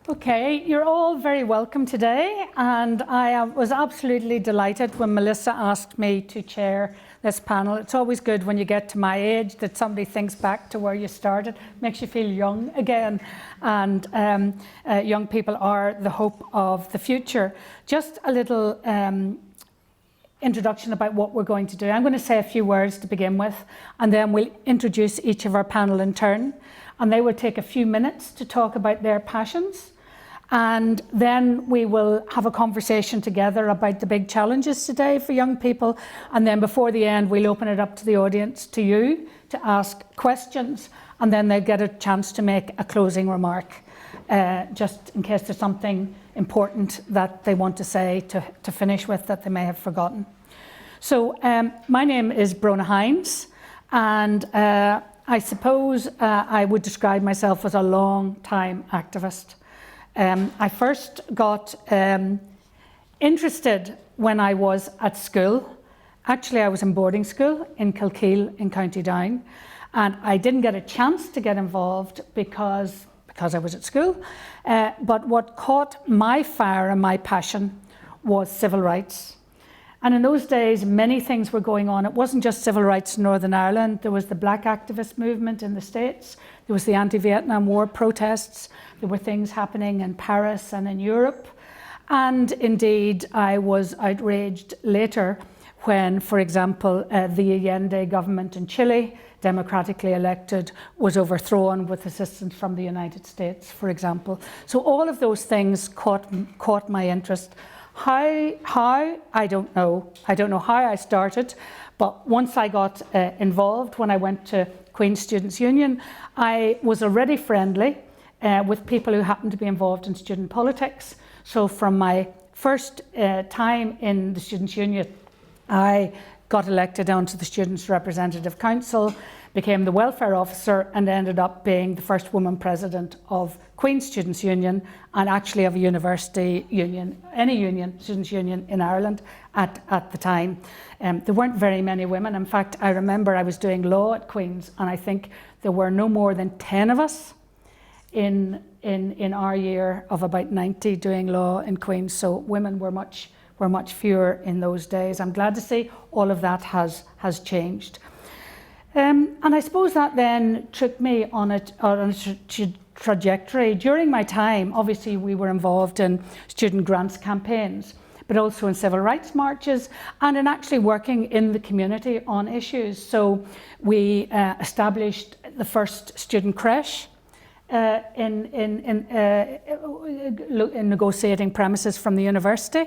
Okay, you're all very welcome today, and I was absolutely delighted when Melissa asked me to chair this panel. It's always good when you get to my age that somebody thinks back to where you started, makes you feel young again, and young people are the hope of the future. Just a little introduction about what we're going to do. I'm going to say a few words to begin with, and then we'll introduce each of our panel in turn, and they will take a few minutes to talk about their passions. And then we will have a conversation together about the big challenges today for young people. And then before the end, we'll open it up to the audience, to you, to ask questions. And then they'll get a chance to make a closing remark, just in case there's something important that they want to say to finish with that they may have forgotten. So my name is Bronagh Hinds, and I suppose I would describe myself as a long-time activist. I first got interested when I was at school. Actually, I was in boarding school in Kilkeel in County Down, and I didn't get a chance to get involved because I was at school. But what caught my fire and my passion was civil rights. And in those days, many things were going on. It wasn't just civil rights in Northern Ireland. There was the black activist movement in the States. There was the anti-Vietnam War protests. There were things happening in Paris and in Europe. And indeed, I was outraged later when, for example, the Allende government in Chile, democratically elected, was overthrown with assistance from the United States, for example. So all of those things caught my interest. How, I don't know. I don't know how I started, but once I got involved, when I went to Queen's Students' Union, I was already friendly with people who happened to be involved in student politics. So from my first time in the Students' Union, I got elected onto the Students' Representative Council, became the welfare officer, and ended up being the first woman president of Queen's Students' Union, and actually of a university union, any union, students' union in Ireland at the time. There weren't very many women. In fact, I remember I was doing law at Queen's, and I think there were no more than 10 of us in our year of about 90 doing law in Queen's. So women were much fewer in those days. I'm glad to see all of that has changed. And I suppose that then took me on a trajectory. During my time, obviously we were involved in student grants campaigns, but also in civil rights marches and in actually working in the community on issues. So we established the first student creche in negotiating premises from the university.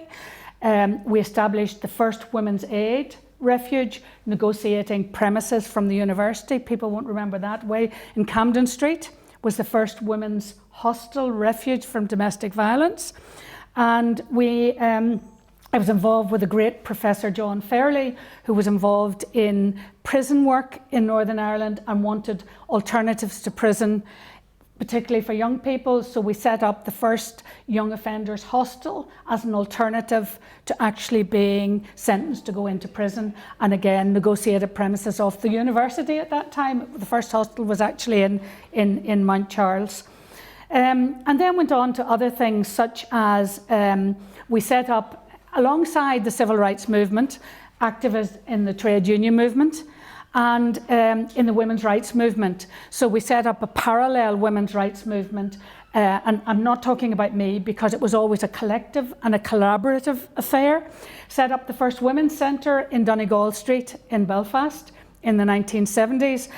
We established the first women's aid refuge, negotiating premises from the university. People won't remember that way. In Camden Street was the first women's hostel refuge from domestic violence. And I was involved with the great Professor John Fairley, who was involved in prison work in Northern Ireland and wanted alternatives to prison, particularly for young people. So we set up the first young offenders hostel as an alternative to actually being sentenced to go into prison, and again negotiated premises off the university at that time. The first hostel was actually in Mount Charles. And then went on to other things, such as we set up, alongside the civil rights movement, activists in the trade union movement and in the women's rights movement. So we set up a parallel women's rights movement, and I'm not talking about me because it was always a collective and a collaborative affair. Set up the first women's centre in Donegal Street in Belfast in the 1970s.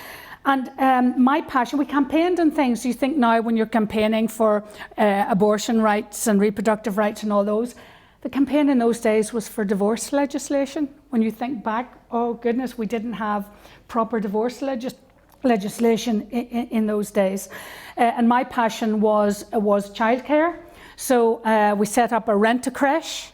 And my passion, we campaigned on things. You think now when you're campaigning for abortion rights and reproductive rights and all those, the campaign in those days was for divorce legislation. When you think back, oh goodness, we didn't have proper divorce legislation in those days. And my passion was childcare. So we set up a rent-a-creche.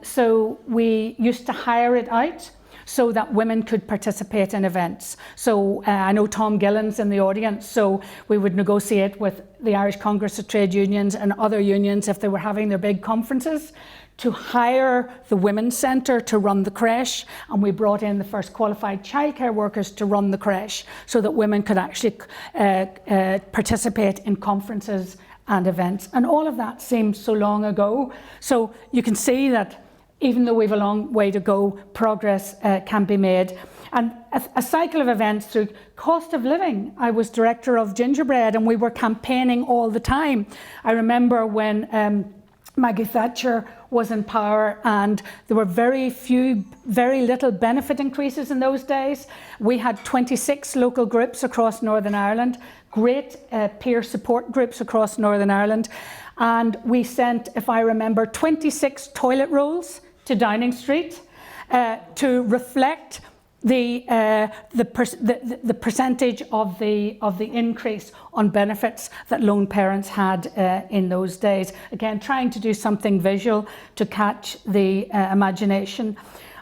So we used to hire it out so that women could participate in events. So I know Tom Gillen's in the audience, so we would negotiate with the Irish Congress of Trade Unions and other unions if they were having their big conferences to hire the Women's Centre to run the creche, and we brought in the first qualified childcare workers to run the creche so that women could actually participate in conferences and events. And all of that seems so long ago. So you can see that even though we have a long way to go, progress can be made. And a cycle of events through cost of living. I was director of Gingerbread and we were campaigning all the time. I remember when Maggie Thatcher was in power and there were very little benefit increases in those days. We had 26 local groups across Northern Ireland, great peer support groups across Northern Ireland. And we sent, if I remember, 26 toilet rolls to Downing Street to reflect the percentage of the increase on benefits that lone parents had in those days. Again, trying to do something visual to catch the imagination.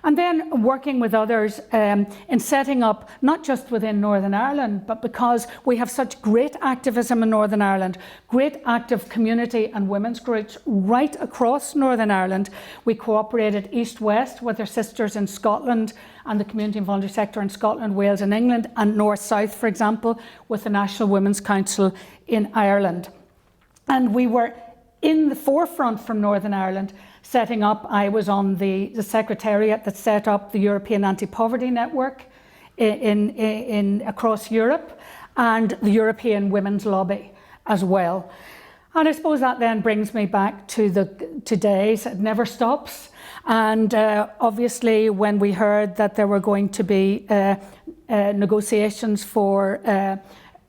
And then working with others in setting up, not just within Northern Ireland, but because we have such great activism in Northern Ireland, great active community and women's groups right across Northern Ireland. We cooperated east-west with our sisters in Scotland and the community and voluntary sector in Scotland, Wales and England, and north-south, for example, with the National Women's Council in Ireland. And we were in the forefront from Northern Ireland setting up. I was on the secretariat that set up the European Anti-Poverty Network in across Europe and the European Women's Lobby as well. And I suppose that then brings me back to today's. It never stops. And obviously when we heard that there were going to be negotiations for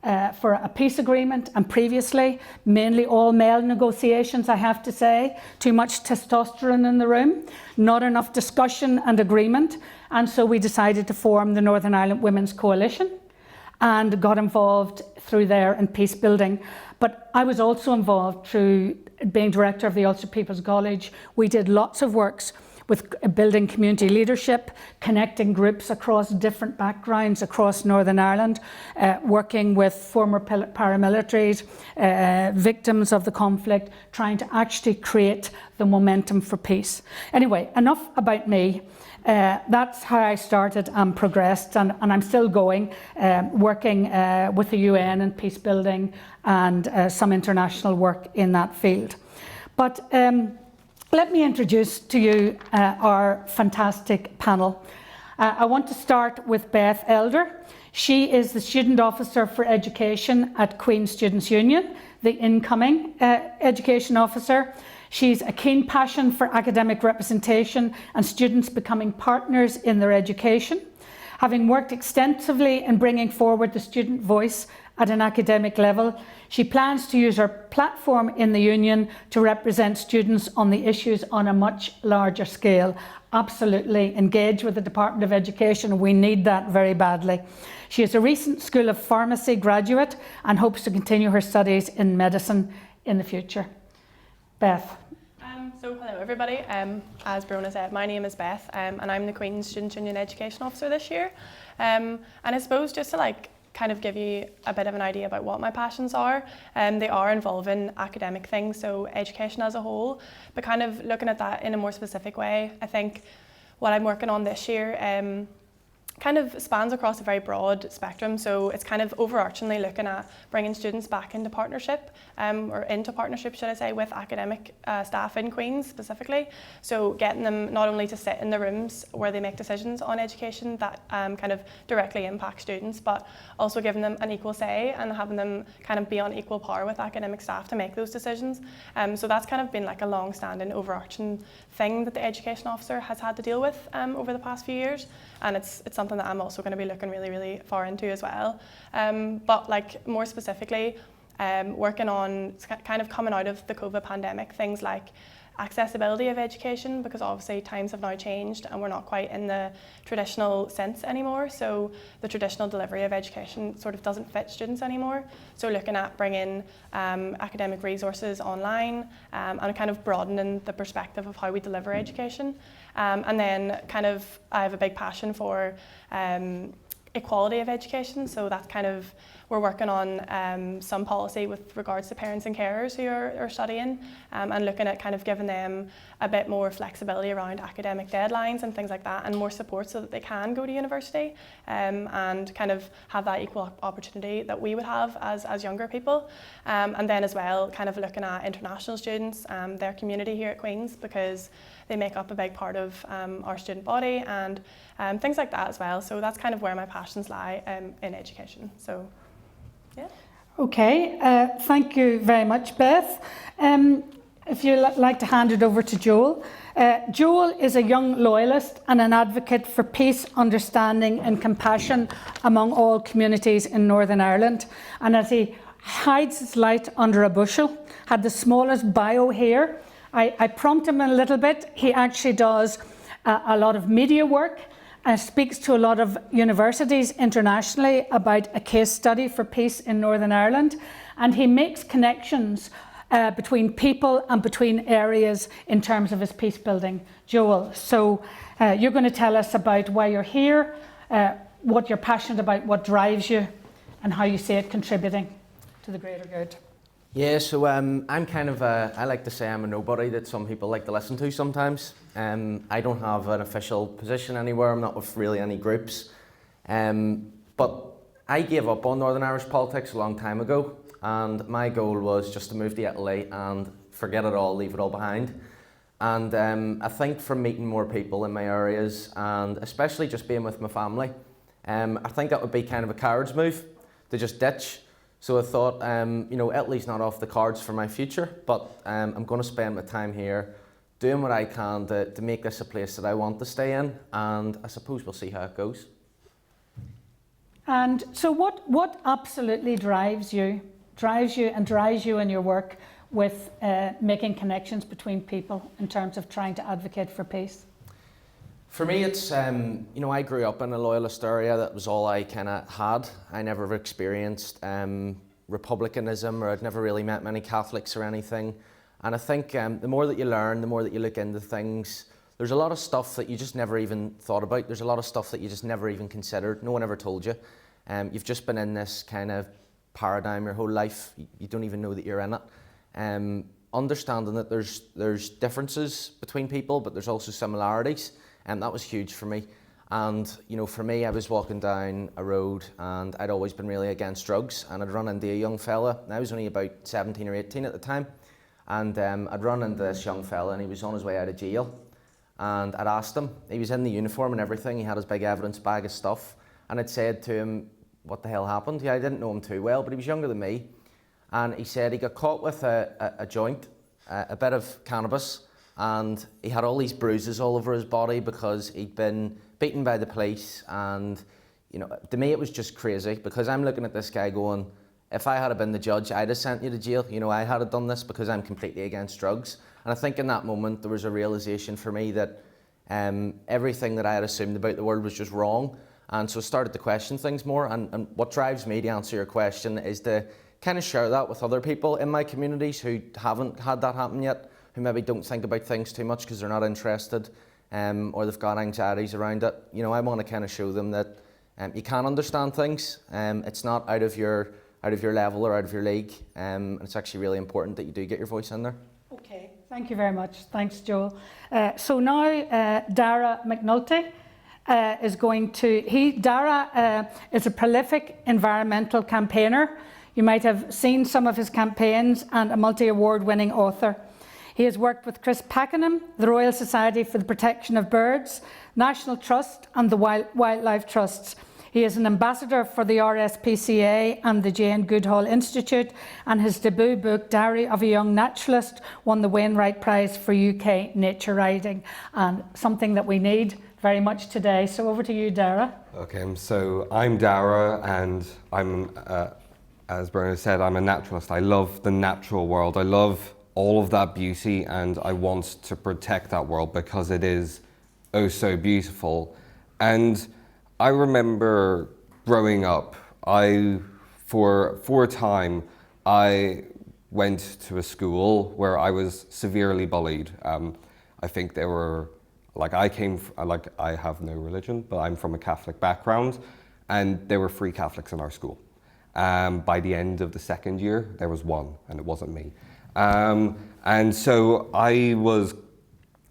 a peace agreement, and previously mainly all male negotiations, I have to say, too much testosterone in the room, not enough discussion and agreement, and so we decided to form the Northern Ireland Women's Coalition and got involved through there in peace building. But I was also involved through being director of the Ulster People's College. We did lots of works with building community leadership, connecting groups across different backgrounds across Northern Ireland, working with former paramilitaries, victims of the conflict, trying to actually create the momentum for peace. Anyway, enough about me. That's how I started and progressed, and I'm still going, working with the UN and peace building and some international work in that field. But let me introduce to you our fantastic panel. I want to start with Beth Elder. She is the Student Officer for Education at Queen's Students' Union, the incoming Education Officer. She's a keen passion for academic representation and students becoming partners in their education. Having worked extensively in bringing forward the student voice at an academic level, she plans to use her platform in the union to represent students on the issues on a much larger scale. Absolutely engage with the Department of Education. We need that very badly. She is a recent School of Pharmacy graduate and hopes to continue her studies in medicine in the future. Beth. So hello everybody, as Bronagh said, my name is Beth and I'm the Queen's Students' Union Education Officer this year. And I suppose just to kind of give you a bit of an idea about what my passions are, they are involving academic things, so education as a whole, but kind of looking at that in a more specific way. I think what I'm working on this year kind of spans across a very broad spectrum, so it's kind of overarchingly looking at bringing students back into partnership, or into partnership should I say, with academic staff in Queen's specifically. So getting them not only to sit in the rooms where they make decisions on education that kind of directly impact students, but also giving them an equal say and having them kind of be on equal par with academic staff to make those decisions. So that's kind of been like a long-standing overarching thing that the education officer has had to deal with over the past few years, and it's something that I'm also going to be looking really, really far into as well. But like more specifically, working on kind of coming out of the COVID pandemic, things like accessibility of education, because obviously times have now changed and we're not quite in the traditional sense anymore. So the traditional delivery of education sort of doesn't fit students anymore. So looking at bringing academic resources online and kind of broadening the perspective of how we deliver education. And then kind of I have a big passion for equality of education, so that's kind of we're working on some policy with regards to parents and carers who are studying, and looking at kind of giving them a bit more flexibility around academic deadlines and things like that, and more support so that they can go to university, and kind of have that equal opportunity that we would have as younger people. And then as well, kind of looking at international students, their community here at Queen's, because they make up a big part of our student body, and things like that as well. So that's kind of where my passions lie in education. So, yeah. Okay, thank you very much, Beth. If you'd like to hand it over to Joel. Joel is a young loyalist and an advocate for peace, understanding and compassion among all communities in Northern Ireland. And as he hides his light under a bushel, had the smallest bio here. I prompt him a little bit. He actually does a lot of media work, speaks to a lot of universities internationally about a case study for peace in Northern Ireland, and he makes connections between people and between areas in terms of his peace building. Joel, so you're going to tell us about why you're here, what you're passionate about, what drives you, and how you see it contributing to the greater good. Yeah, so I'm kind of I like to say I'm a nobody that some people like to listen to sometimes. I don't have an official position anywhere, I'm not with really any groups. But I gave up on Northern Irish politics a long time ago, and my goal was just to move to Italy and forget it all, leave it all behind. And I think from meeting more people in my areas, and especially just being with my family, I think that would be kind of a coward's move to just ditch. So I thought, you know, Italy's not off the cards for my future, but I'm going to spend my time here doing what I can to make this a place that I want to stay in, and I suppose we'll see how it goes. And so what absolutely drives you in your work with making connections between people in terms of trying to advocate for peace? For me, it's, you know, I grew up in a loyalist area. That was all I kind of had. I never experienced republicanism, or I'd never really met many Catholics or anything. And I think the more that you learn, the more that you look into things, there's a lot of stuff that you just never even thought about. There's a lot of stuff that you just never even considered. No one ever told you. You've just been in this kind of paradigm your whole life. You don't even know that you're in it. Understanding that there's differences between people, but there's also similarities. And that was huge for me. And you know, for me, I was walking down a road and I'd always been really against drugs, and I'd run into a young fella, and I was only about 17 or 18 at the time, and I'd run into this young fella and he was on his way out of jail, and I'd asked him, he was in the uniform and everything, he had his big evidence bag of stuff, and I'd said to him, what the hell happened? Yeah, I didn't know him too well, but he was younger than me, and he said he got caught with a joint, a bit of cannabis, and he had all these bruises all over his body because he'd been beaten by the police. And you know, to me it was just crazy, because I'm looking at this guy going, if I had been the judge, I'd have sent you to jail. You know, I had done this because I'm completely against drugs. And I think in that moment there was a realization for me that everything that I had assumed about the world was just wrong. And so I started to question things more, and what drives me, to answer your question, is to kind of share that with other people in my communities who haven't had that happen yet, who maybe don't think about things too much because they're not interested, or they've got anxieties around it. You know, I want to kind of show them that you can understand things. It's not out of your level or out of your league. And it's actually really important that you do get your voice in there. Okay, thank you very much. Thanks, Joel. So now Dara McAnulty is going to. Dara is a prolific environmental campaigner. You might have seen some of his campaigns, and a multi-award winning author. He has worked with Chris Pakenham, the Royal Society for the Protection of Birds, National Trust and the Wildlife Trusts. He is an ambassador for the RSPCA and the Jane Goodall Institute, and his debut book, Diary of a Young Naturalist, won the Wainwright Prize for UK nature writing, and something that we need very much today. So over to you, Dara. Okay, so I'm Dara, and I'm, as Bronagh said, I'm a naturalist. I love the natural world. I love all of that beauty, and I want to protect that world because it is oh so beautiful. And I remember growing up, for a time, I went to a school where I was severely bullied. I think they were, I have no religion, but I'm from a Catholic background, and there were free Catholics in our school. By the end of the second year, there was one, and it wasn't me. And so I was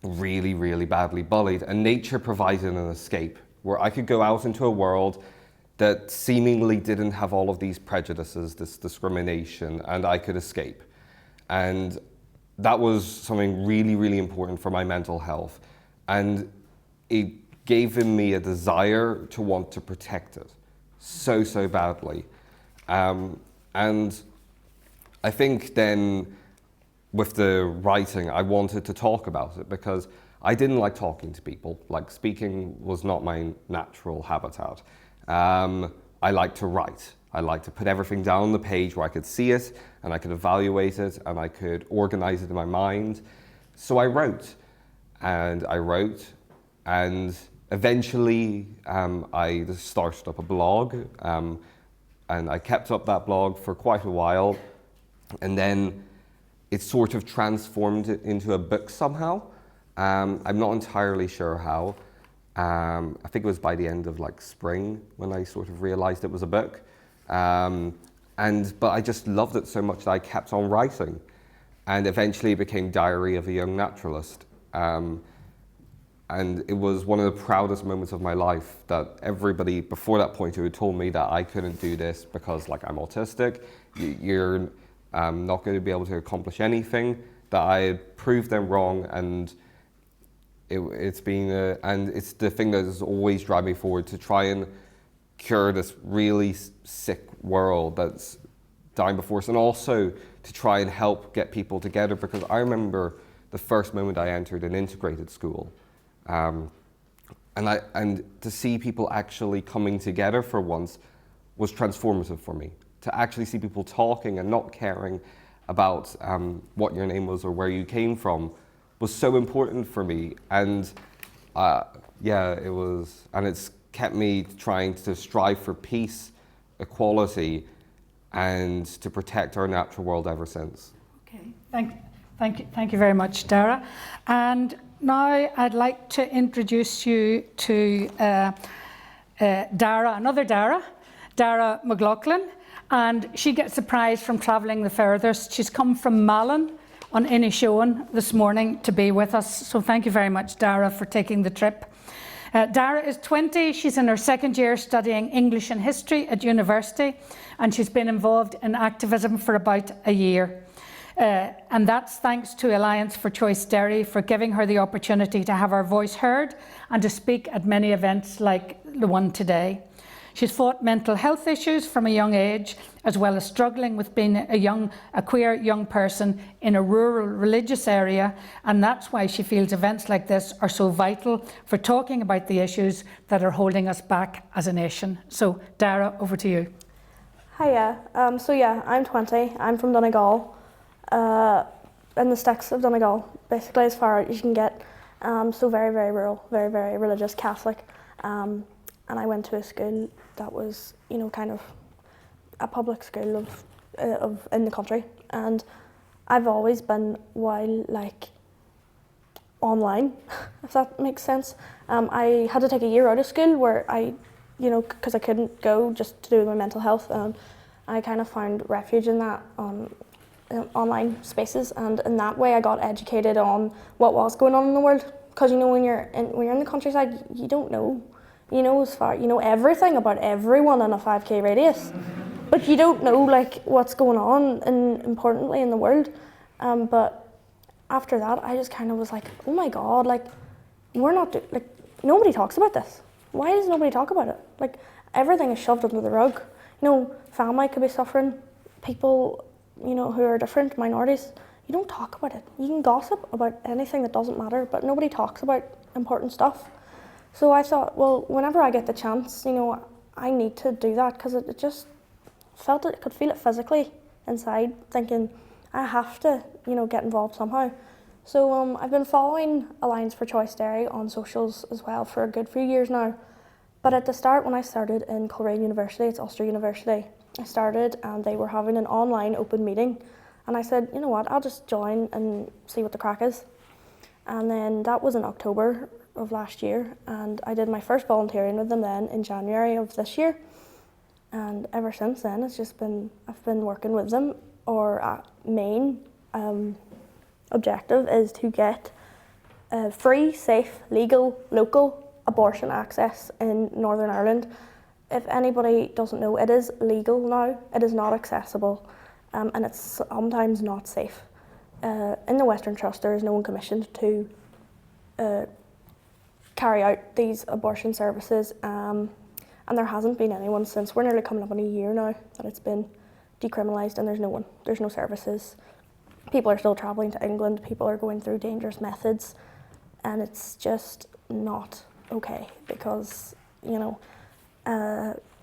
really, really badly bullied, and nature provided an escape where I could go out into a world that seemingly didn't have all of these prejudices, this discrimination, and I could escape. And that was something really, really important for my mental health. And it gave in me a desire to want to protect it so, so badly. And I think then with the writing, I wanted to talk about it because I didn't like talking to people. Like, speaking was not my natural habitat. I like to write. I like to put everything down on the page where I could see it and I could evaluate it and I could organize it in my mind. So I wrote and eventually I started up a blog, and I kept up that blog for quite a while, and then it sort of transformed it into a book somehow. I'm not entirely sure how. I think it was by the end of like spring when I sort of realized it was a book. But I just loved it so much that I kept on writing, and eventually it became Diary of a Young Naturalist. And it was one of the proudest moments of my life that everybody before that point who had told me that I couldn't do this because like I'm autistic, you're not going to be able to accomplish anything, that I had proved them wrong, and it's the thing that has always driven me forward to try and cure this really sick world that's dying before us, and also to try and help get people together, because I remember the first moment I entered an integrated school, and to see people actually coming together for once was transformative for me. To actually see people talking and not caring about what your name was or where you came from was so important for me. And it was, and it's kept me trying to strive for peace, equality, and to protect our natural world ever since. Okay, thank you very much, Dara. And now I'd like to introduce you to another Dara McLaughlin, and she gets a prize from travelling the furthest. She's come from Malin on Inishowen this morning to be with us. So thank you very much, Dara, for taking the trip. Dara is 20. She's in her second year studying English and history at university, and she's been involved in activism for about a year. And that's thanks to Alliance for Choice Derry for giving her the opportunity to have her voice heard and to speak at many events like the one today. She's fought mental health issues from a young age, as well as struggling with being a queer young person in a rural religious area, and that's why she feels events like this are so vital for talking about the issues that are holding us back as a nation. So, Dara, over to you. Hiya. I'm 20. I'm from Donegal, in the sticks of Donegal, basically as far as you can get. So very, very rural, very, very religious Catholic. And I went to a school that was, kind of a public school of in the country. And I've always been online, if that makes sense. I had to take a year out of school where I, because I couldn't go just to do with my mental health. I kind of found refuge in that online spaces, and in that way I got educated on what was going on in the world. Because when you're in the countryside, you don't know. You know everything about everyone in a 5k radius, but you don't know what's going on importantly in the world. But after that, I just kind of was like, oh my God, we're not nobody talks about this. Why does nobody talk about it? Everything is shoved under the rug. Family could be suffering, people who are different, minorities. You don't talk about it. You can gossip about anything that doesn't matter, but nobody talks about important stuff. So I thought, well, whenever I get the chance, I need to do that, because it just felt it, could feel it physically inside, thinking I have to, get involved somehow. So I've been following Alliance for Choice Derry on socials as well for a good few years now. But at the start, when I started in Coleraine University, it's Ulster University, I started and they were having an online open meeting. And I said, you know what, I'll just join and see what the crack is. And then that was in October of last year, and I did my first volunteering with them then in January of this year. And ever since then, it's just been, I've been working with them. Our main objective is to get free, safe, legal, local abortion access in Northern Ireland. If anybody doesn't know, it is legal now, it is not accessible, and it's sometimes not safe. In the Western Trust, there is no one commissioned to carry out these abortion services, and there hasn't been anyone since. We're nearly coming up on a year now that it's been decriminalised, and there's no services. People are still travelling to England, people are going through dangerous methods, and it's just not okay, because, you know,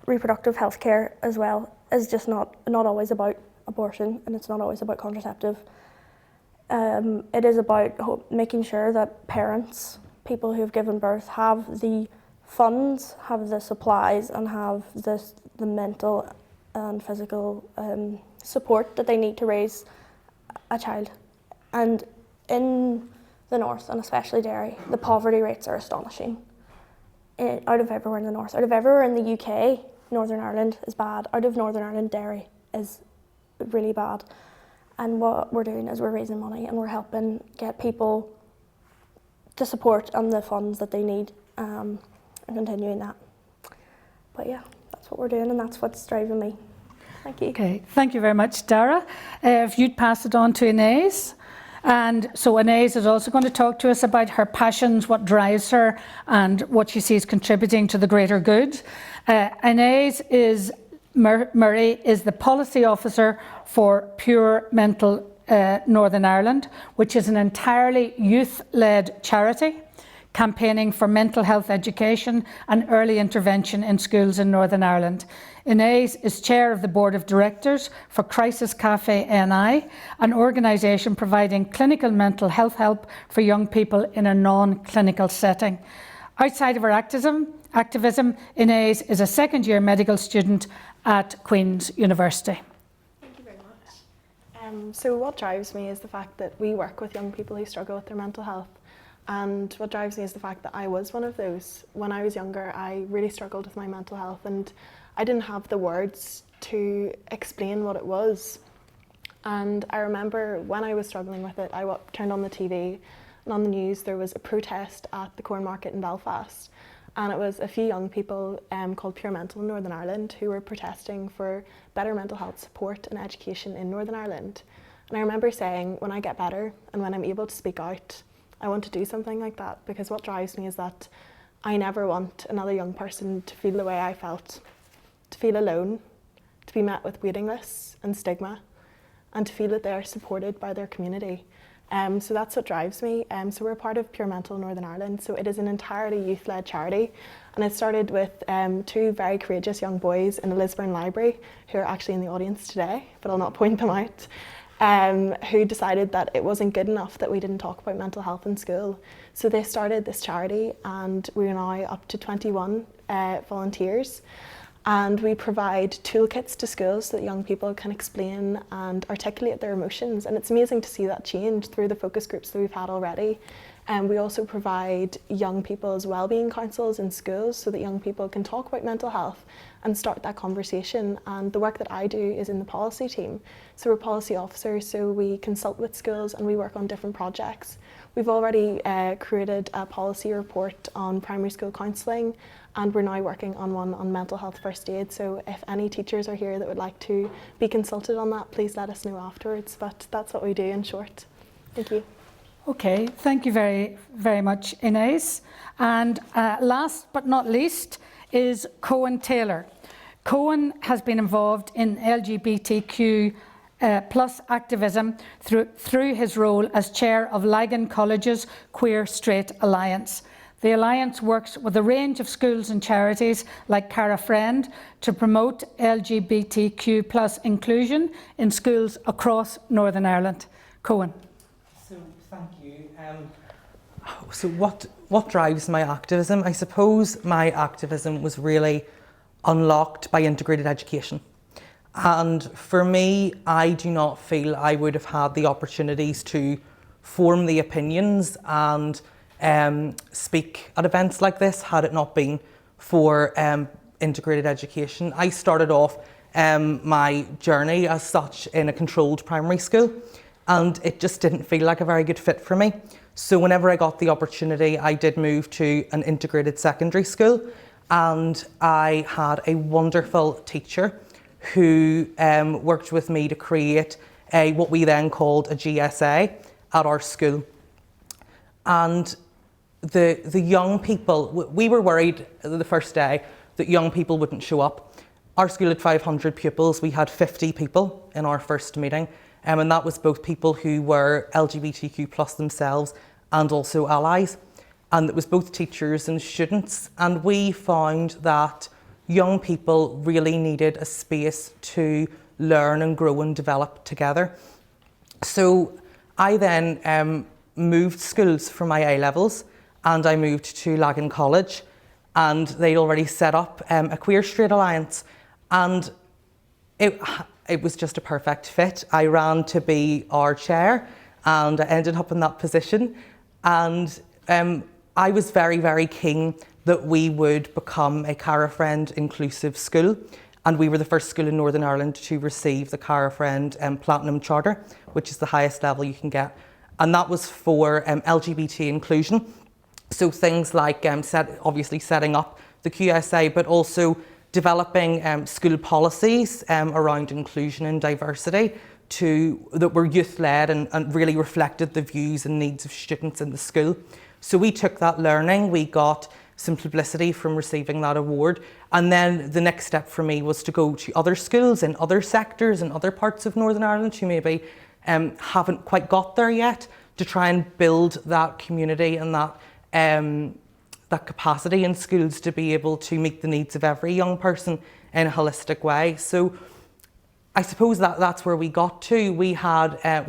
reproductive health care as well is just not always about abortion, and it's not always about contraceptive. It is about making sure that parents, people who have given birth, have the funds, have the supplies, and have the mental and physical support that they need to raise a child. And in the north, and especially Derry, the poverty rates are astonishing. Out of everywhere in the north, out of everywhere in the UK, Northern Ireland is bad. Out of Northern Ireland, Derry is really bad. And what we're doing is we're raising money and we're helping get people the support and the funds that they need, and continuing that. But yeah, that's what we're doing, and that's what's driving me. Thank you. Okay, thank you very much, Dara. If you'd pass it on to Inez. And so Inez is also going to talk to us about her passions, what drives her, and what she sees contributing to the greater good. Inez Murray is the policy officer for Pure Mental Northern Ireland, which is an entirely youth-led charity campaigning for mental health education and early intervention in schools in Northern Ireland. Inez is chair of the board of directors for Crisis Cafe NI, an organisation providing clinical mental health help for young people in a non-clinical setting. Outside of her activism, Inez is a second-year medical student at Queen's University. Thank you very much. So what drives me is the fact that we work with young people who struggle with their mental health. And what drives me is the fact that I was one of those. When I was younger, I really struggled with my mental health, and I didn't have the words to explain what it was. And I remember when I was struggling with it, I turned on the TV, and on the news there was a protest at the Corn Market in Belfast. And it was a few young people called Pure Mental in Northern Ireland who were protesting for better mental health support and education in Northern Ireland. And I remember saying, when I get better and when I'm able to speak out, I want to do something like that, because what drives me is that I never want another young person to feel the way I felt, to feel alone, to be met with waiting lists and stigma, and to feel that they are supported by their community. So that's what drives me. So we're part of Pure Mental Northern Ireland, so it is an entirely youth-led charity, and it started with two very courageous young boys in the Lisburn Library, who are actually in the audience today, but I'll not point them out. Who decided that it wasn't good enough that we didn't talk about mental health in school. So they started this charity, and we're now up to 21 volunteers, and we provide toolkits to schools so that young people can explain and articulate their emotions, and it's amazing to see that change through the focus groups that we've had already. And we also provide young people's wellbeing councils in schools so that young people can talk about mental health and start that conversation. And the work that I do is in the policy team. So we're policy officers, so we consult with schools and we work on different projects. We've already created a policy report on primary school counselling, and we're now working on one on mental health first aid. So if any teachers are here that would like to be consulted on that, please let us know afterwards. But that's what we do in short. Thank you. Okay, thank you very, very much, Inez. And last but not least is Cohen Taylor. Cohen has been involved in LGBTQ plus activism through his role as chair of Lagan College's Queer Straight Alliance. The Alliance works with a range of schools and charities like Cara Friend to promote LGBTQ plus inclusion in schools across Northern Ireland. Cohen. So thank you. So what drives my activism? I suppose my activism was really unlocked by integrated education. And for me, I do not feel I would have had the opportunities to form the opinions and speak at events like this had it not been for integrated education. I started off my journey as such in a controlled primary school, and it just didn't feel like a very good fit for me. So whenever I got the opportunity, I did move to an integrated secondary school, and I had a wonderful teacher who worked with me to create what we then called a GSA at our school. And the young people, we were worried the first day that young people wouldn't show up. Our school had 500 pupils. We had 50 people in our first meeting, and that was both people who were LGBTQ plus themselves and also allies. And it was both teachers and students. And we found that young people really needed a space to learn and grow and develop together. So I then moved schools for my A-levels, and I moved to Lagan College, and they'd already set up a Queer Straight Alliance, and it was just a perfect fit. I ran to be our chair, and I ended up in that position, and I was very, very keen that we would become a Cara Friend inclusive school, and we were the first school in Northern Ireland to receive the Cara Friend Platinum Charter, which is the highest level you can get, and that was for LGBT inclusion. So things like obviously setting up the QSA, but also developing school policies around inclusion and diversity that were youth-led and really reflected the views and needs of students in the school. So we took that learning, we got some publicity from receiving that award, and then the next step for me was to go to other schools in other sectors in other parts of Northern Ireland who maybe haven't quite got there yet, to try and build that community and that capacity in schools to be able to meet the needs of every young person in a holistic way. So I suppose that's where we got to. We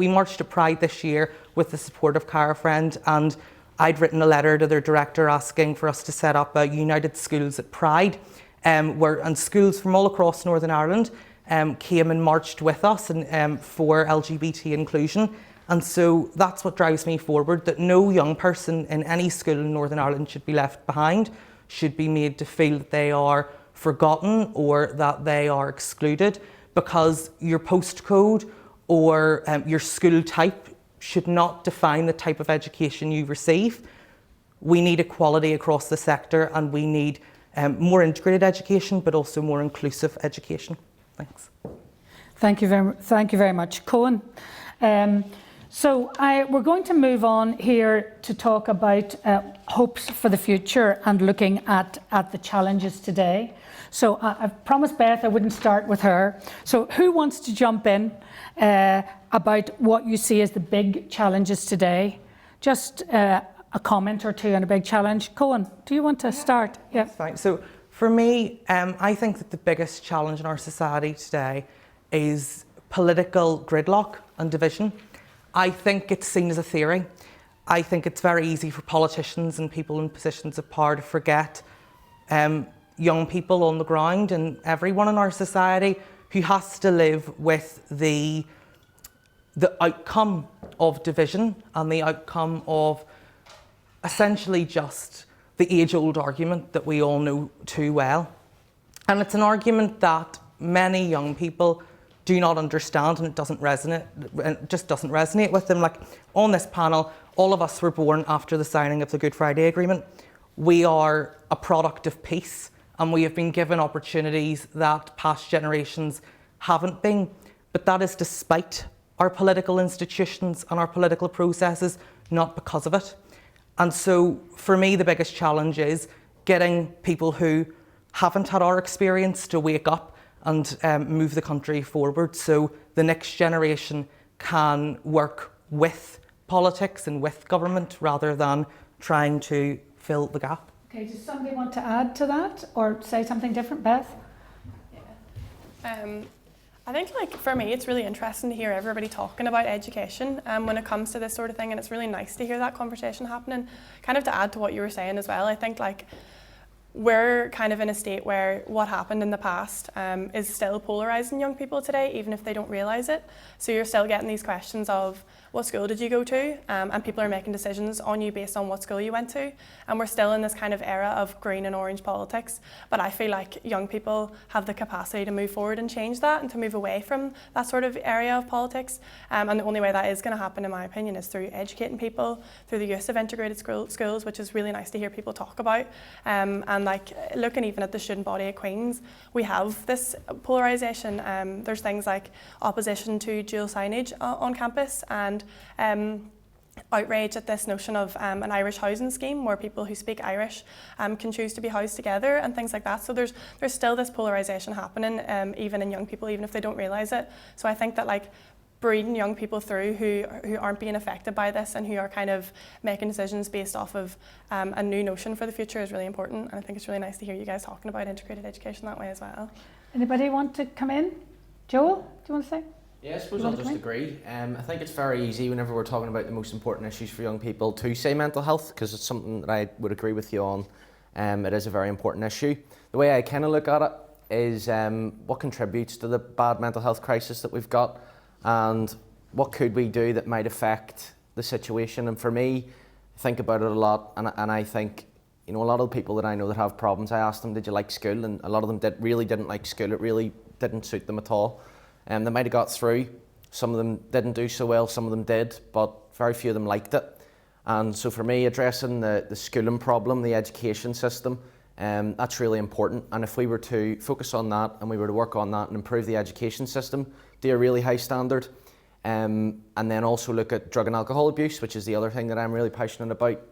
marched at Pride this year with the support of Cara Friend, and I'd written a letter to their director asking for us to set up a United Schools at Pride, and schools from all across Northern Ireland came and marched with us for LGBT inclusion. And so that's what drives me forward, that no young person in any school in Northern Ireland should be left behind, should be made to feel that they are forgotten or that they are excluded, because your postcode or your school type should not define the type of education you receive. We need equality across the sector, and we need more integrated education, but also more inclusive education. Thanks. Thank you very much, Cohen. So we're going to move on here to talk about hopes for the future and looking at the challenges today. So I've promised Beth I wouldn't start with her. So who wants to jump in about what you see as the big challenges today? Just a comment or two on a big challenge. Cohen, do you want to start? Yeah. That's fine. So for me, I think that the biggest challenge in our society today is political gridlock and division. I think it's seen as a theory. I think it's very easy for politicians and people in positions of power to forget young people on the ground and everyone in our society who has to live with the outcome of division and the outcome of essentially just the age-old argument that we all know too well. And it's an argument that many young people do not understand, and it just doesn't resonate with them. Like on this panel, all of us were born after the signing of the Good Friday Agreement. We are a product of peace, and we have been given opportunities that past generations haven't been. But that is despite our political institutions and our political processes, not because of it. And so for me, the biggest challenge is getting people who haven't had our experience to wake up and move the country forward, so the next generation can work with politics and with government rather than trying to fill the gap. Okay, does somebody want to add to that or say something different, Beth? Yeah. I think, like, for me, it's really interesting to hear everybody talking about education when it comes to this sort of thing, and it's really nice to hear that conversation happening. Kind of to add to what you were saying as well, I think, like, we're kind of in a state where what happened in the past is still polarising young people today, even if they don't realise it. So you're still getting these questions of, what school did you go to? And people are making decisions on you based on what school you went to. And we're still in this kind of era of green and orange politics, but I feel like young people have the capacity to move forward and change that and to move away from that sort of area of politics. And the only way that is going to happen, in my opinion, is through educating people, through the use of integrated schools, which is really nice to hear people talk about. And like looking even at the student body at Queen's, we have this polarisation. There's things like opposition to dual signage on campus and outrage at this notion of an Irish housing scheme where people who speak Irish can choose to be housed together and things like that. So there's still this polarisation happening even in young people, even if they don't realise it. So I think that like breeding young people through who aren't being affected by this and who are kind of making decisions based off of a new notion for the future is really important. And I think it's really nice to hear you guys talking about integrated education that way as well. Anybody want to come in? Joel, do you want to say? Yeah, I suppose I'll just agree. I think it's very easy whenever we're talking about the most important issues for young people to say mental health, because it's something that I would agree with you on. It is a very important issue. The way I kind of look at it is what contributes to the bad mental health crisis that we've got, and what could we do that might affect the situation. And for me, I think about it a lot, and I think, you know, a lot of the people that I know that have problems, I asked them, did you like school? And a lot of them really didn't like school. It really didn't suit them at all. They might have got through. Some of them didn't do so well, some of them did, but very few of them liked it. And so for me, addressing the schooling problem, the education system, that's really important. And if we were to focus on that and we were to work on that and improve the education system to a really high standard, and then also look at drug and alcohol abuse, which is the other thing that I'm really passionate about.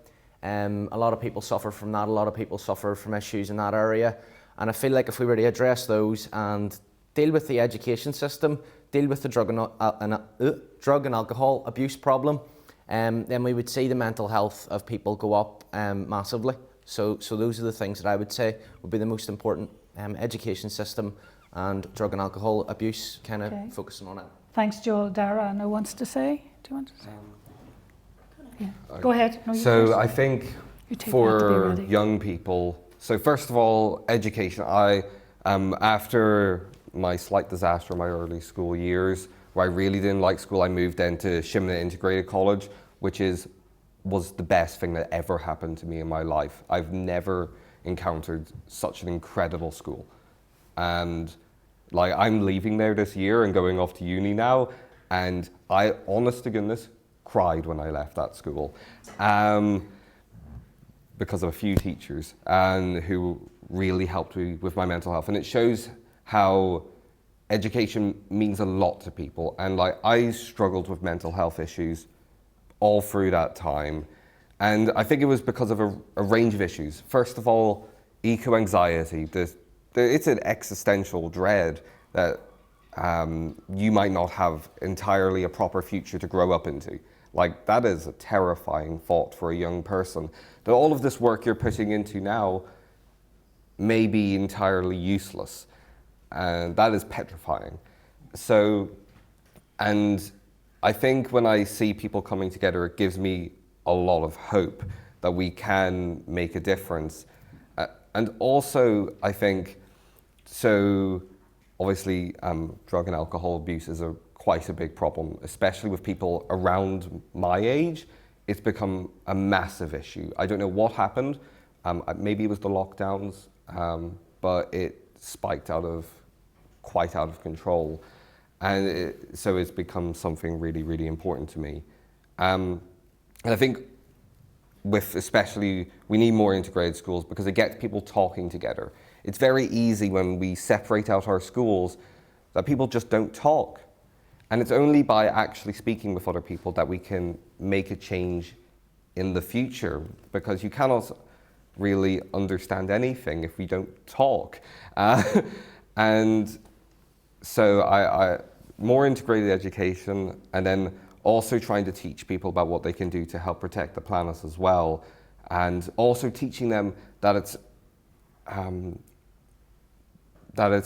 A lot of people suffer from that, a lot of people suffer from issues in that area. And I feel like if we were to address those and deal with the education system, deal with the drug and alcohol abuse problem, then we would see the mental health of people go up massively. So those are the things that I would say would be the most important: education system and drug and alcohol abuse, kind of focusing on it. Thanks, Joel. Dara, no wants to say? Do you want to say? Yeah. Go ahead. No, so I think for young people, so first of all, education. After my slight disaster in my early school years, where I really didn't like school, I moved into Shimna Integrated College, which was the best thing that ever happened to me in my life. I've never encountered such an incredible school. And like, I'm leaving there this year and going off to uni now, and I, honest to goodness, cried when I left that school because of a few teachers who really helped me with my mental health. And it shows how education means a lot to people. And like, I struggled with mental health issues all through that time. And I think it was because of a range of issues. First of all, eco-anxiety. It's an existential dread that you might not have entirely a proper future to grow up into. Like, that is a terrifying thought for a young person. That all of this work you're putting into now may be entirely useless. And that is petrifying. So, and I think when I see people coming together, it gives me a lot of hope that we can make a difference. And also, I think, so obviously drug and alcohol abuse is quite a big problem, especially with people around my age. It's become a massive issue. I don't know what happened. Maybe it was the lockdowns, but it spiked quite out of control. And so it's become something really, really important to me. And I think especially, we need more integrated schools because it gets people talking together. It's very easy when we separate out our schools that people just don't talk. And it's only by actually speaking with other people that we can make a change in the future, because you cannot really understand anything if we don't talk. And so I more integrated education, and then also trying to teach people about what they can do to help protect the planet as well, and also teaching them that it's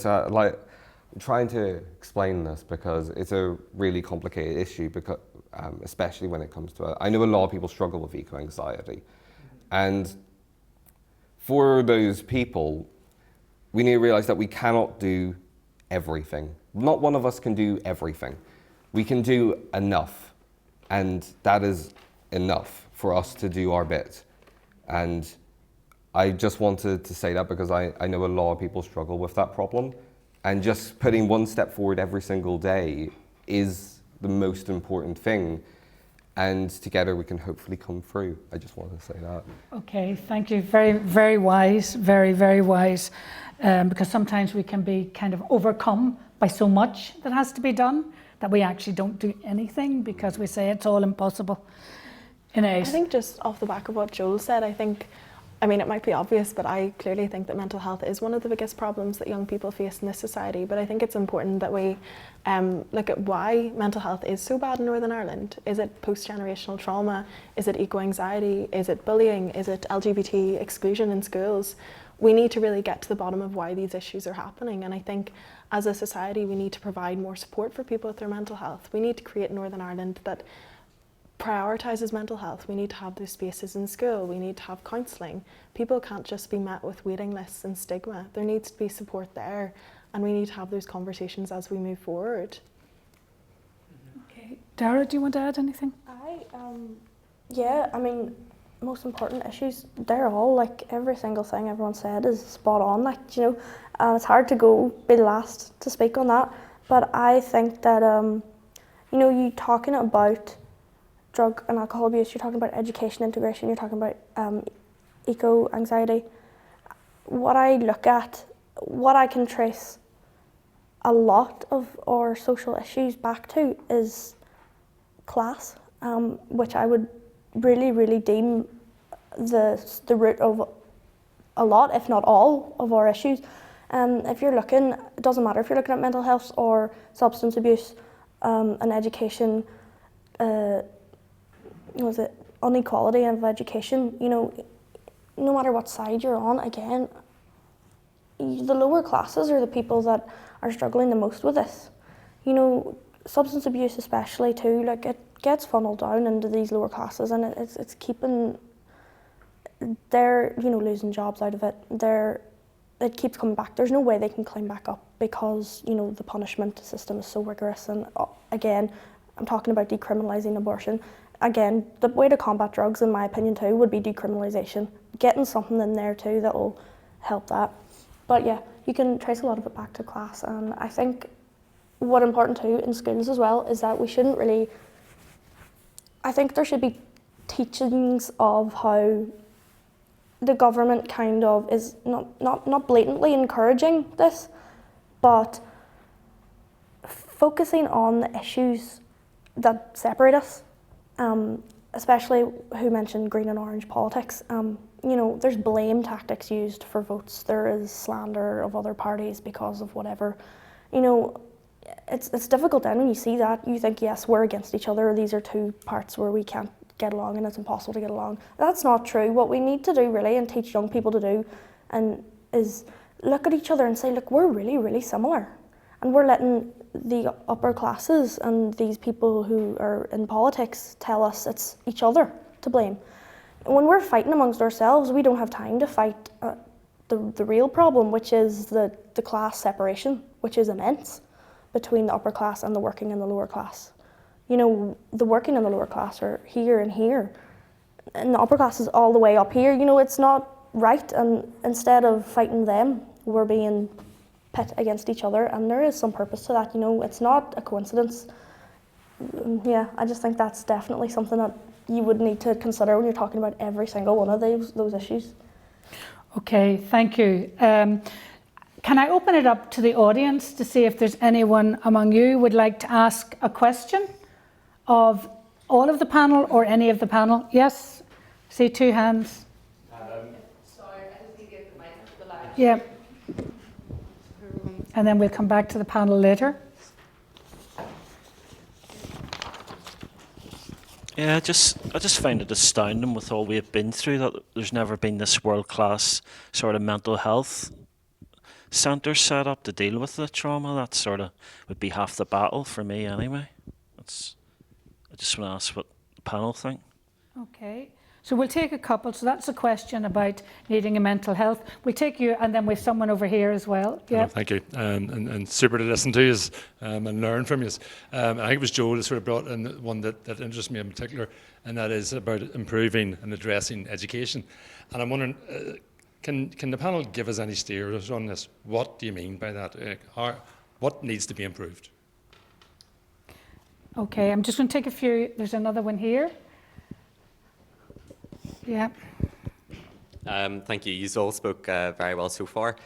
like, I'm trying to explain this because it's a really complicated issue, because especially when it comes to I know a lot of people struggle with eco-anxiety, and for those people, we need to realize that we cannot do everything. Not one of us can do everything. We can do enough. And that is enough for us to do our bit. And I just wanted to say that because I know a lot of people struggle with that problem. And just putting one step forward every single day is the most important thing. And together we can hopefully come through. I just wanted to say that. Okay, thank you. Very, very wise, very, very wise. Because sometimes we can be kind of overcome by so much that has to be done that we actually don't do anything because we say it's all impossible. Inez. I think just off the back of what Joel said, I mean, it might be obvious, but I clearly think that mental health is one of the biggest problems that young people face in this society. But I think it's important that we look at why mental health is so bad in Northern Ireland. Is it post-generational trauma? Is it eco-anxiety? Is it bullying? Is it LGBT exclusion in schools? We need to really get to the bottom of why these issues are happening. And I think as a society, we need to provide more support for people with their mental health. We need to create Northern Ireland that prioritises mental health. We need to have those spaces in school. We need to have counselling. People can't just be met with waiting lists and stigma. There needs to be support there, and we need to have those conversations as we move forward. Okay, Dara, do you want to add anything? Yeah, I mean, most important issues, they're all like every single thing everyone said is spot on. Like, you know, it's hard to be the last to speak on that, but I think that, you know, you talking about drug and alcohol abuse, you're talking about education integration, you're talking about eco-anxiety. What I look at, what I can trace a lot of our social issues back to is class, which I would really, really deem the root of a lot, if not all, of our issues. If you're looking, it doesn't matter if you're looking at mental health or substance abuse, and education, inequality of education, you know, no matter what side you're on, again, the lower classes are the people that are struggling the most with this. You know, substance abuse especially too, like it gets funneled down into these lower classes, and it's keeping, they're, you know, losing jobs out of it. It keeps coming back. There's no way they can climb back up because, you know, the punishment system is so rigorous. And again, I'm talking about decriminalising abortion. Again, the way to combat drugs, in my opinion too, would be decriminalisation. Getting something in there too that will help that. But yeah, you can trace a lot of it back to class. And I think what's important too in schools as well is that we shouldn't really, I think there should be teachings of how the government kind of is not blatantly encouraging this, but focusing on the issues that separate us, especially who mentioned green and orange politics. You know, there's blame tactics used for votes. There is slander of other parties because of whatever. You know, it's difficult then when you see that. You think, yes, we're against each other. These are two parts where we can't get along and it's impossible to get along. That's not true. What we need to do really and teach young people to do is look at each other and say, look, we're really, really similar. And we're letting the upper classes and these people who are in politics tell us it's each other to blame. When we're fighting amongst ourselves, we don't have time to fight the real problem, which is the class separation, which is immense between the upper class and the working and the lower class. You know, the working and the lower class are here and here, and the upper class is all the way up here. You know, it's not right, and instead of fighting them, we're being pit against each other, and there is some purpose to that. You know, it's not a coincidence. Yeah, I just think that's definitely something that you would need to consider when you're talking about every single one of those issues. Okay, thank you. Can I open it up to the audience to see if there's anyone among you who would like to ask a question of all of the panel or any of the panel? Yes, see two hands. Sorry, I just need to get the mic to the lab. Yeah. And then we'll come back to the panel later. Yeah, I just find it astounding with all we've been through that there's never been this world-class sort of mental health centre set up to deal with the trauma. That sort of would be half the battle for me anyway. I just want to ask what the panel think. Okay. So we'll take a couple. So that's a question about needing a mental health. We'll take you, and then we've someone over here as well. Yeah. Thank you. And super to listen to you and learn from you. I think it was Joel that sort of brought in one that interests me in particular, and that is about improving and addressing education. And I'm wondering, can the panel give us any steers on this? What do you mean by that? What needs to be improved? Okay, I'm just going to take a few. There's another one here. Yeah. Thank you. You all spoke very well so far.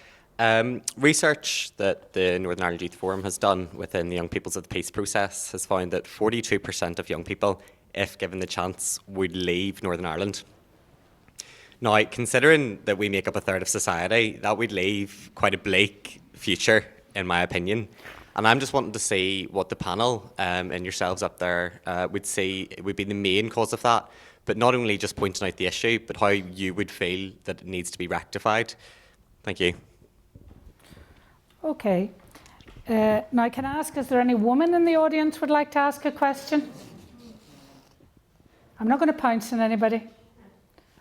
Research that the Northern Ireland Youth Forum has done within the Young Peoples of the Peace process has found that 42% of young people, if given the chance, would leave Northern Ireland. Now, considering that we make up a third of society, that would leave quite a bleak future, in my opinion. And I'm just wanting to see what the panel and yourselves up there would see would be the main cause of that. But not only just pointing out the issue, but how you would feel that it needs to be rectified. Thank you. Okay. Now, can I ask, is there any woman in the audience would like to ask a question? I'm not going to pounce on anybody.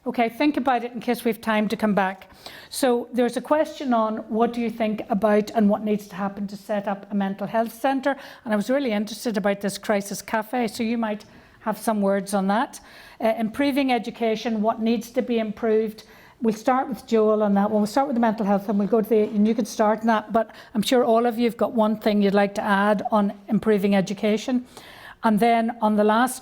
Okay, think about it in case we have time to come back. So there's a question on what do you think about and what needs to happen to set up a mental health centre. And I was really interested about this crisis cafe, so you might have some words on that. Improving education, what needs to be improved. We'll start with Joel on that one. We'll start with the mental health and we'll go to the, and you can start on that, but I'm sure all of you have got one thing you'd like to add on improving education. And then on the last,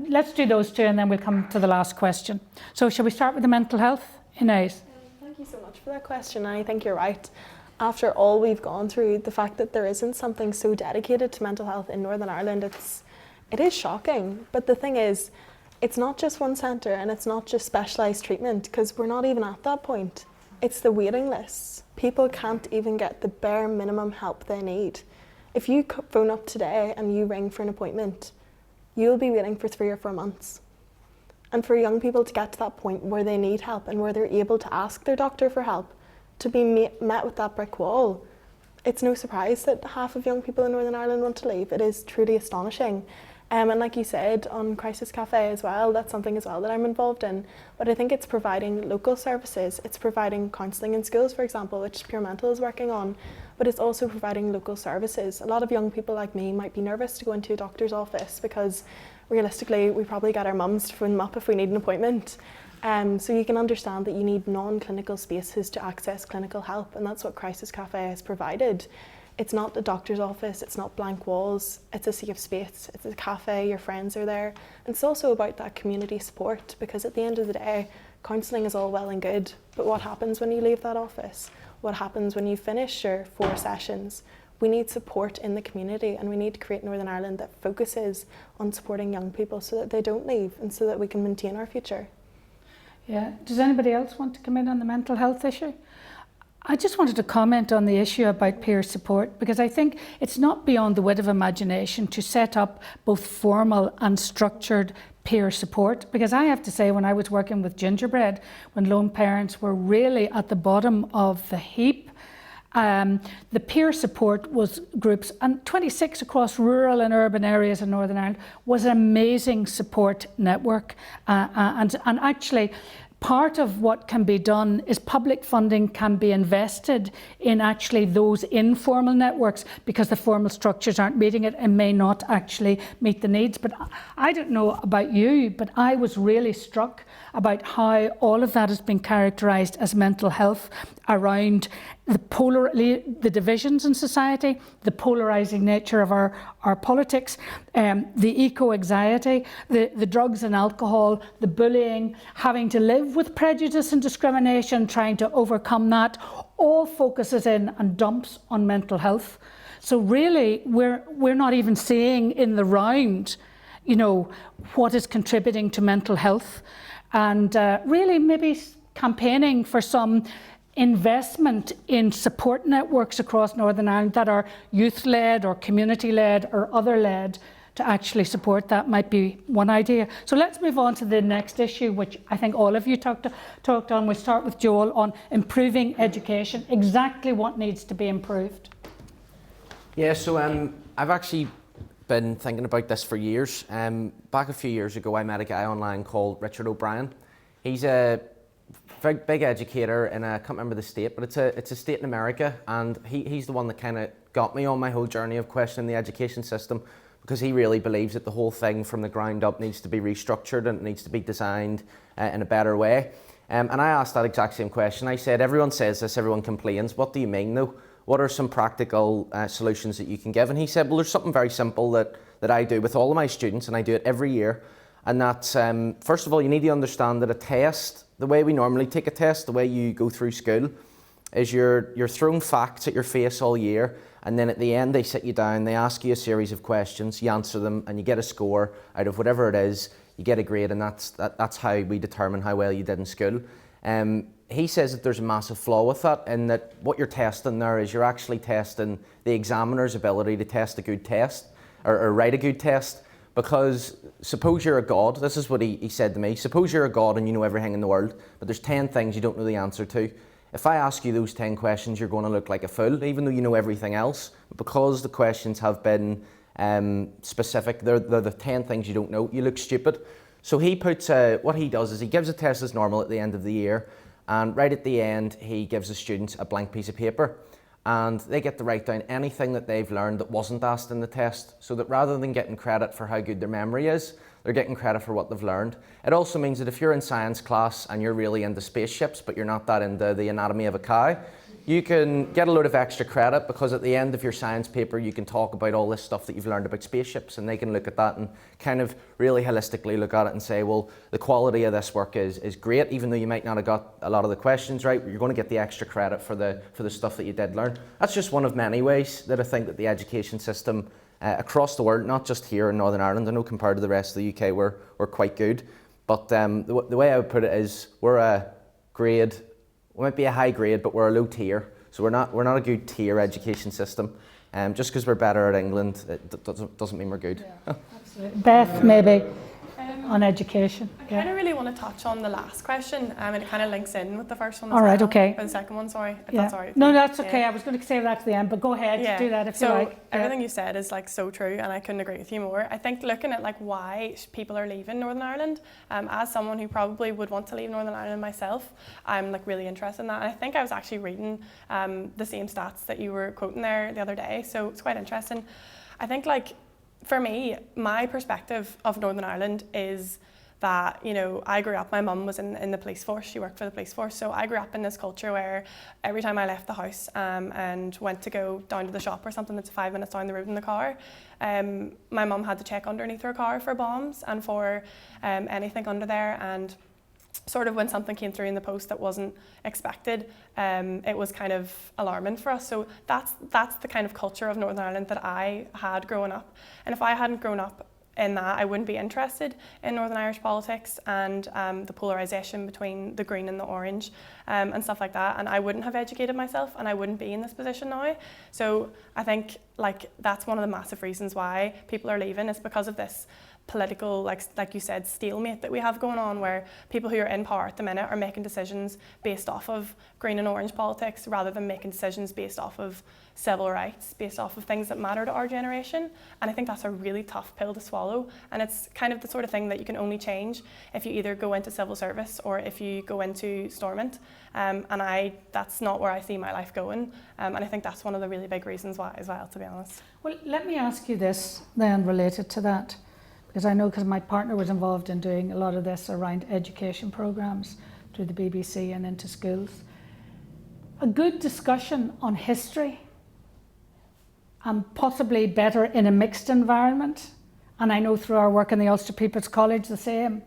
let's do those two and then we'll come to the last question. So shall we start with the mental health? Inez. Thank you so much for that question. I think you're right. After all we've gone through, the fact that there isn't something so dedicated to mental health in Northern Ireland, it is shocking. But the thing is, it's not just one centre and it's not just specialised treatment, because we're not even at that point. It's the waiting lists. People can't even get the bare minimum help they need. If you phone up today and you ring for an appointment, you'll be waiting for 3 or 4 months. And for young people to get to that point where they need help and where they're able to ask their doctor for help, to be met with that brick wall, it's no surprise that half of young people in Northern Ireland want to leave. It is truly astonishing. And like you said, on Crisis Cafe as well, that's something as well that I'm involved in. But I think it's providing local services. It's providing counselling in schools, for example, which Pure Mental is working on. But it's also providing local services. A lot of young people like me might be nervous to go into a doctor's office because realistically, we probably get our mums to phone them up if we need an appointment. So you can understand that you need non-clinical spaces to access clinical help, and that's what Crisis Cafe has provided. It's not a doctor's office, it's not blank walls, it's a safe space, it's a cafe, your friends are there. And it's also about that community support, because at the end of the day, counselling is all well and good, but what happens when you leave that office? What happens when you finish your 4 sessions? We need support in the community, and we need to create Northern Ireland that focuses on supporting young people so that they don't leave and so that we can maintain our future. Yeah. Does anybody else want to come in on the mental health issue? I just wanted to comment on the issue about peer support, because I think it's not beyond the wit of imagination to set up both formal and structured peer support, because I have to say, when I was working with Gingerbread, when lone parents were really at the bottom of the heap, the peer support was groups, and 26 across rural and urban areas in Northern Ireland was an amazing support network, and actually part of what can be done is public funding can be invested in actually those informal networks, because the formal structures aren't meeting it and may not actually meet the needs. But I don't know about you, but I was really struck about how all of that has been characterised as mental health around the divisions in society, the polarising nature of our politics, the eco-anxiety, the drugs and alcohol, the bullying, having to live with prejudice and discrimination, trying to overcome that, all focuses in and dumps on mental health. So really, we're not even seeing in the round, you know, what is contributing to mental health, and really maybe campaigning for some investment in support networks across Northern Ireland that are youth-led or community-led or other-led to actually support that might be one idea. So let's move on to the next issue, which I think all of you talked on. We'll start with Joel on improving education. Exactly what needs to be improved? Yeah, so I've actually been thinking about this for years. Back a few years ago, I met a guy online called Richard O'Brien. He's a big educator in I can't remember the state, but it's a state in America, and he's the one that kind of got me on my whole journey of questioning the education system, because he really believes that the whole thing from the ground up needs to be restructured and it needs to be designed in a better way. And I asked that exact same question. I said, everyone says this, everyone complains. What do you mean though? What are some practical solutions that you can give? And he said, well, there's something very simple that I do with all of my students, and I do it every year. And that's, first of all, you need to understand that a test, the way we normally take a test, the way you go through school, is you're thrown facts at your face all year, and then at the end they sit you down, they ask you a series of questions, you answer them, and you get a score out of whatever it is, you get a grade, and that's how we determine how well you did in school. He says that there's a massive flaw with that, in that what you're testing there is you're actually testing the examiner's ability to test a good test, or write a good test. Because suppose you're a god, this is what he said to me, suppose you're a god and you know everything in the world, but there's 10 things you don't know the answer to. If I ask you those 10 questions, you're going to look like a fool, even though you know everything else. Because the questions have been specific, they're the 10 things you don't know, you look stupid. So he puts, what he does is he gives a test as normal at the end of the year, and right at the end he gives the students a blank piece of paper, and they get to write down anything that they've learned that wasn't asked in the test, so that rather than getting credit for how good their memory is, they're getting credit for what they've learned. It also means that if you're in science class and you're really into spaceships, but you're not that into the anatomy of a cow, you can get a load of extra credit, because at the end of your science paper you can talk about all this stuff that you've learned about spaceships, and they can look at that and kind of really holistically look at it and say, well, the quality of this work is great, even though you might not have got a lot of the questions right, you're going to get the extra credit for the stuff that you did learn. That's just one of many ways that I think that the education system across the world, not just here in Northern Ireland, I know compared to the rest of the UK we're quite good, but the way I would put it is we're a grade, we might be a high grade, but we're a low tier. So we're not a good tier education system. Just because we're better at England, it doesn't mean we're good. Yeah, absolutely. Beth, maybe on education. I kind of really want to touch on the last question, and it kind of links in with the first one as all right, well. okay. Or the second one, sorry, if Yeah. that's all right. No, that's okay. I was going to save that to the end, but go ahead, do that if you like. So everything you said is like so true, and I couldn't agree with you more. I think looking at like why people are leaving Northern Ireland, as someone who probably would want to leave Northern Ireland myself, I'm like really interested in that. And I think I was actually reading the same stats that you were quoting there the other day, so it's quite interesting. I think like for me, my perspective of Northern Ireland is that, you know, I grew up, my mum was in the police force, she worked for the police force, so I grew up in this culture where every time I left the house and went to go down to the shop or something that's 5 minutes down the road in the car, my mum had to check underneath her car for bombs and for anything under there, and sort of when something came through in the post that wasn't expected, it was kind of alarming for us. So that's the kind of culture of Northern Ireland that I had growing up, and if I hadn't grown up in that, I wouldn't be interested in Northern Irish politics and the polarisation between the green and the orange and stuff like that, and I wouldn't have educated myself and I wouldn't be in this position now. So I think like that's one of the massive reasons why people are leaving, is because of this political, like you said, stalemate that we have going on, where people who are in power at the minute are making decisions based off of green and orange politics rather than making decisions based off of civil rights, based off of things that matter to our generation. And I think that's a really tough pill to swallow, and it's kind of the sort of thing that you can only change if you either go into civil service or if you go into Stormont, and that's not where I see my life going, and I think that's one of the really big reasons why as well, to be honest. Well, let me ask you this then, related to that, because I know, because my partner was involved in doing a lot of this around education programmes through the BBC and into schools. A good discussion on history, and possibly better in a mixed environment, and I know through our work in the Ulster People's College the same,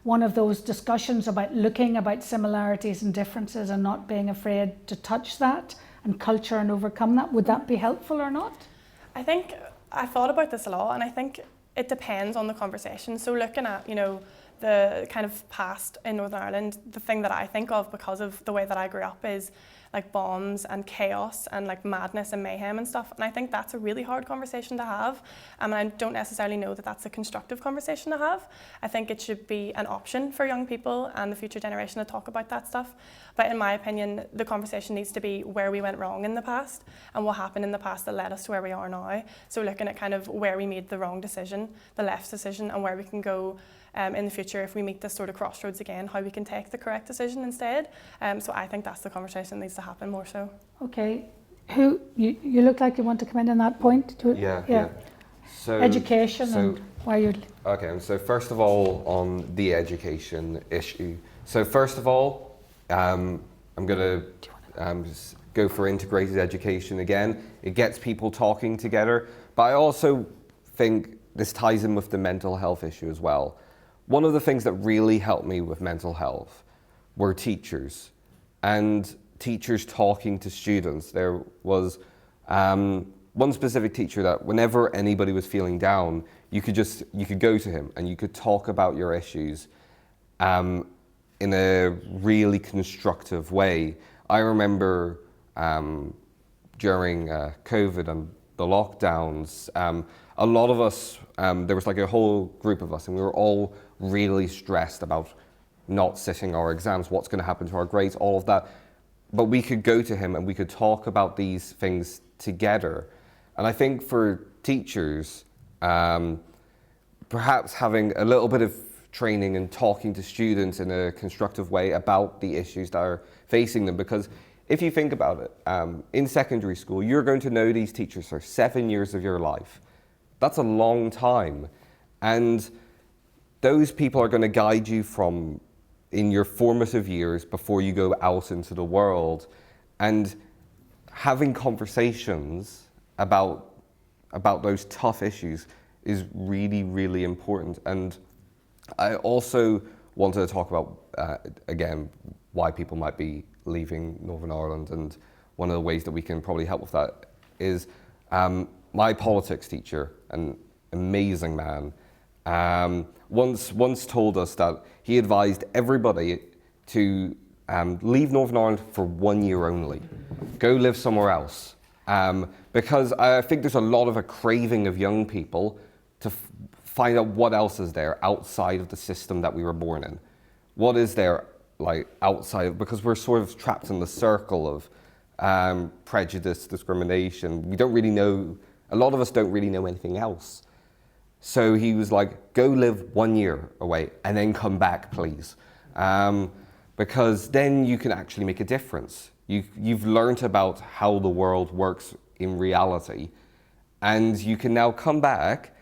one of those discussions about looking about similarities and differences and not being afraid to touch that and culture and overcome that, would that be helpful or not? I think I thought about this a lot, and I think it depends on the conversation. So looking at, you know, the kind of past in Northern Ireland, the thing that I think of because of the way that I grew up is like bombs and chaos and like madness and mayhem and stuff. And I think that's a really hard conversation to have. And I don't necessarily know that that's a constructive conversation to have. I think it should be an option for young people and the future generation to talk about that stuff. But in my opinion, the conversation needs to be where we went wrong in the past and what happened in the past that led us to where we are now. So looking at kind of where we made the wrong decision, the left's decision, and where we can go in the future if we meet this sort of crossroads again, how we can take the correct decision instead. So I think that's the conversation that needs to happen more so. Okay, you look like you want to come in on that point. Yeah. So education and why you're... Okay, and so first of all on the education issue. So first of all, I'm going to just go for integrated education again. It gets people talking together, but I also think this ties in with the mental health issue as well. One of the things that really helped me with mental health were teachers and teachers talking to students. There was one specific teacher that whenever anybody was feeling down, you could go to him and you could talk about your issues in a really constructive way. I remember during COVID and the lockdowns, a lot of us, there was like a whole group of us and we were all really stressed about not sitting our exams, what's going to happen to our grades, all of that. But we could go to him and we could talk about these things together. And I think for teachers, perhaps having a little bit of training and talking to students in a constructive way about the issues that are facing them. Because if you think about it, in secondary school, you're going to know these teachers for 7 years of your life. That's a long time. And those people are going to guide you in your formative years before you go out into the world. And having conversations about those tough issues is really, really important. And I also wanted to talk about, again, why people might be leaving Northern Ireland. And one of the ways that we can probably help with that is my politics teacher, an amazing man, once told us that he advised everybody to leave Northern Ireland for 1 year only. Go live somewhere else. Because I think there's a lot of a craving of young people to find out what else is there outside of the system that we were born in. What is there like outside, because we're sort of trapped in the circle of prejudice, discrimination. We don't really know, a lot of us don't really know anything else. So he was like, go live 1 year away and then come back, please. Because then you can actually make a difference. You've learnt about how the world works in reality, and you can now come back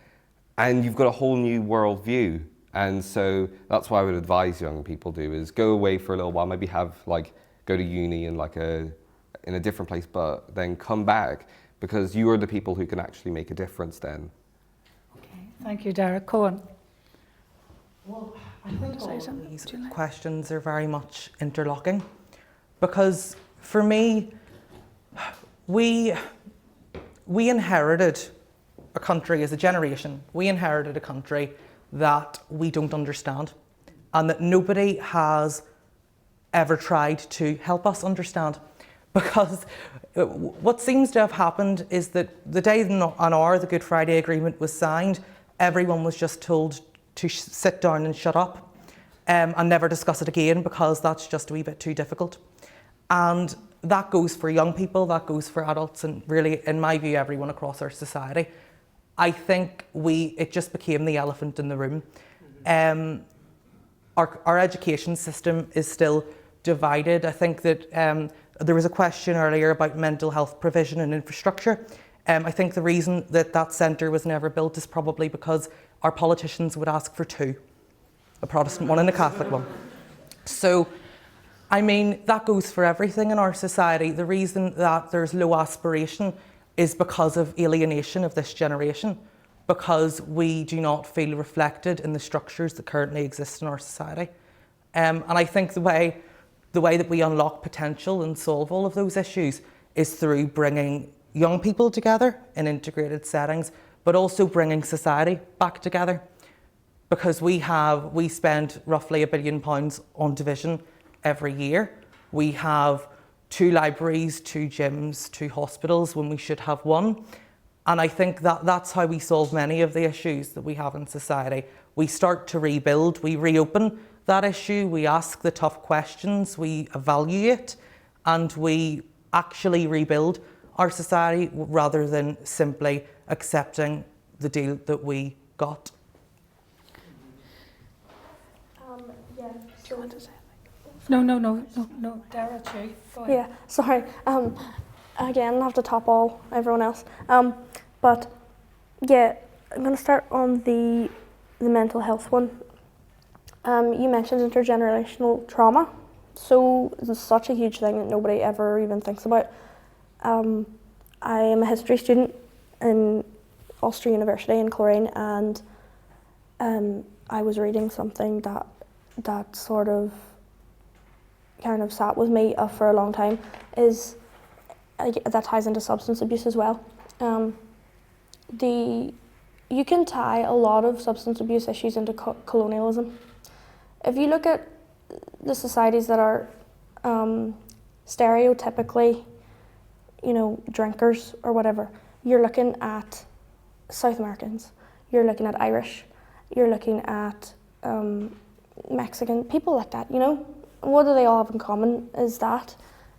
and you've got a whole new world view. And so that's what I would advise young people do, is go away for a little while, maybe go to uni in in a different place, but then come back, because you are the people who can actually make a difference then. Okay, thank you, Dara. Cohen. Well, I think all of these questions are very much interlocking, because for me, we inherited a country as a generation. We inherited a country that we don't understand, and that nobody has ever tried to help us understand. Because what seems to have happened is that the day the Good Friday Agreement was signed, everyone was just told to sit down and shut up and never discuss it again, because that's just a wee bit too difficult. And that goes for young people, that goes for adults, and really, in my view, everyone across our society. I think it just became the elephant in the room. Our education system is still divided. I think that there was a question earlier about mental health provision and infrastructure. I think the reason that centre was never built is probably because our politicians would ask for two, a Protestant one and a Catholic one. So, I mean, that goes for everything in our society. The reason that there's low aspiration is because of alienation of this generation, because we do not feel reflected in the structures that currently exist in our society. And I think the way that we unlock potential and solve all of those issues is through bringing young people together in integrated settings, but also bringing society back together. because we spend roughly £1 billion on division every year. We have 2 libraries, 2 gyms, 2 hospitals when we should have 1. And I think that that's how we solve many of the issues that we have in society. We start to rebuild, we reopen that issue, we ask the tough questions, we evaluate, and we actually rebuild our society rather than simply accepting the deal that we got. Yeah. Do you want to say No, Dara, too. Go ahead. Yeah, sorry. Again, I have to top everyone else. But yeah, I'm going to start on the mental health one. You mentioned intergenerational trauma. So it's such a huge thing that nobody ever even thinks about. I am a history student in Ulster University in Chlorine, and I was reading something that sort of kind of sat with me for a long time, is that ties into substance abuse as well. You can tie a lot of substance abuse issues into colonialism. If you look at the societies that are stereotypically, drinkers or whatever, you're looking at South Americans, you're looking at Irish, you're looking at Mexican, people like that, What do they all have in common is that.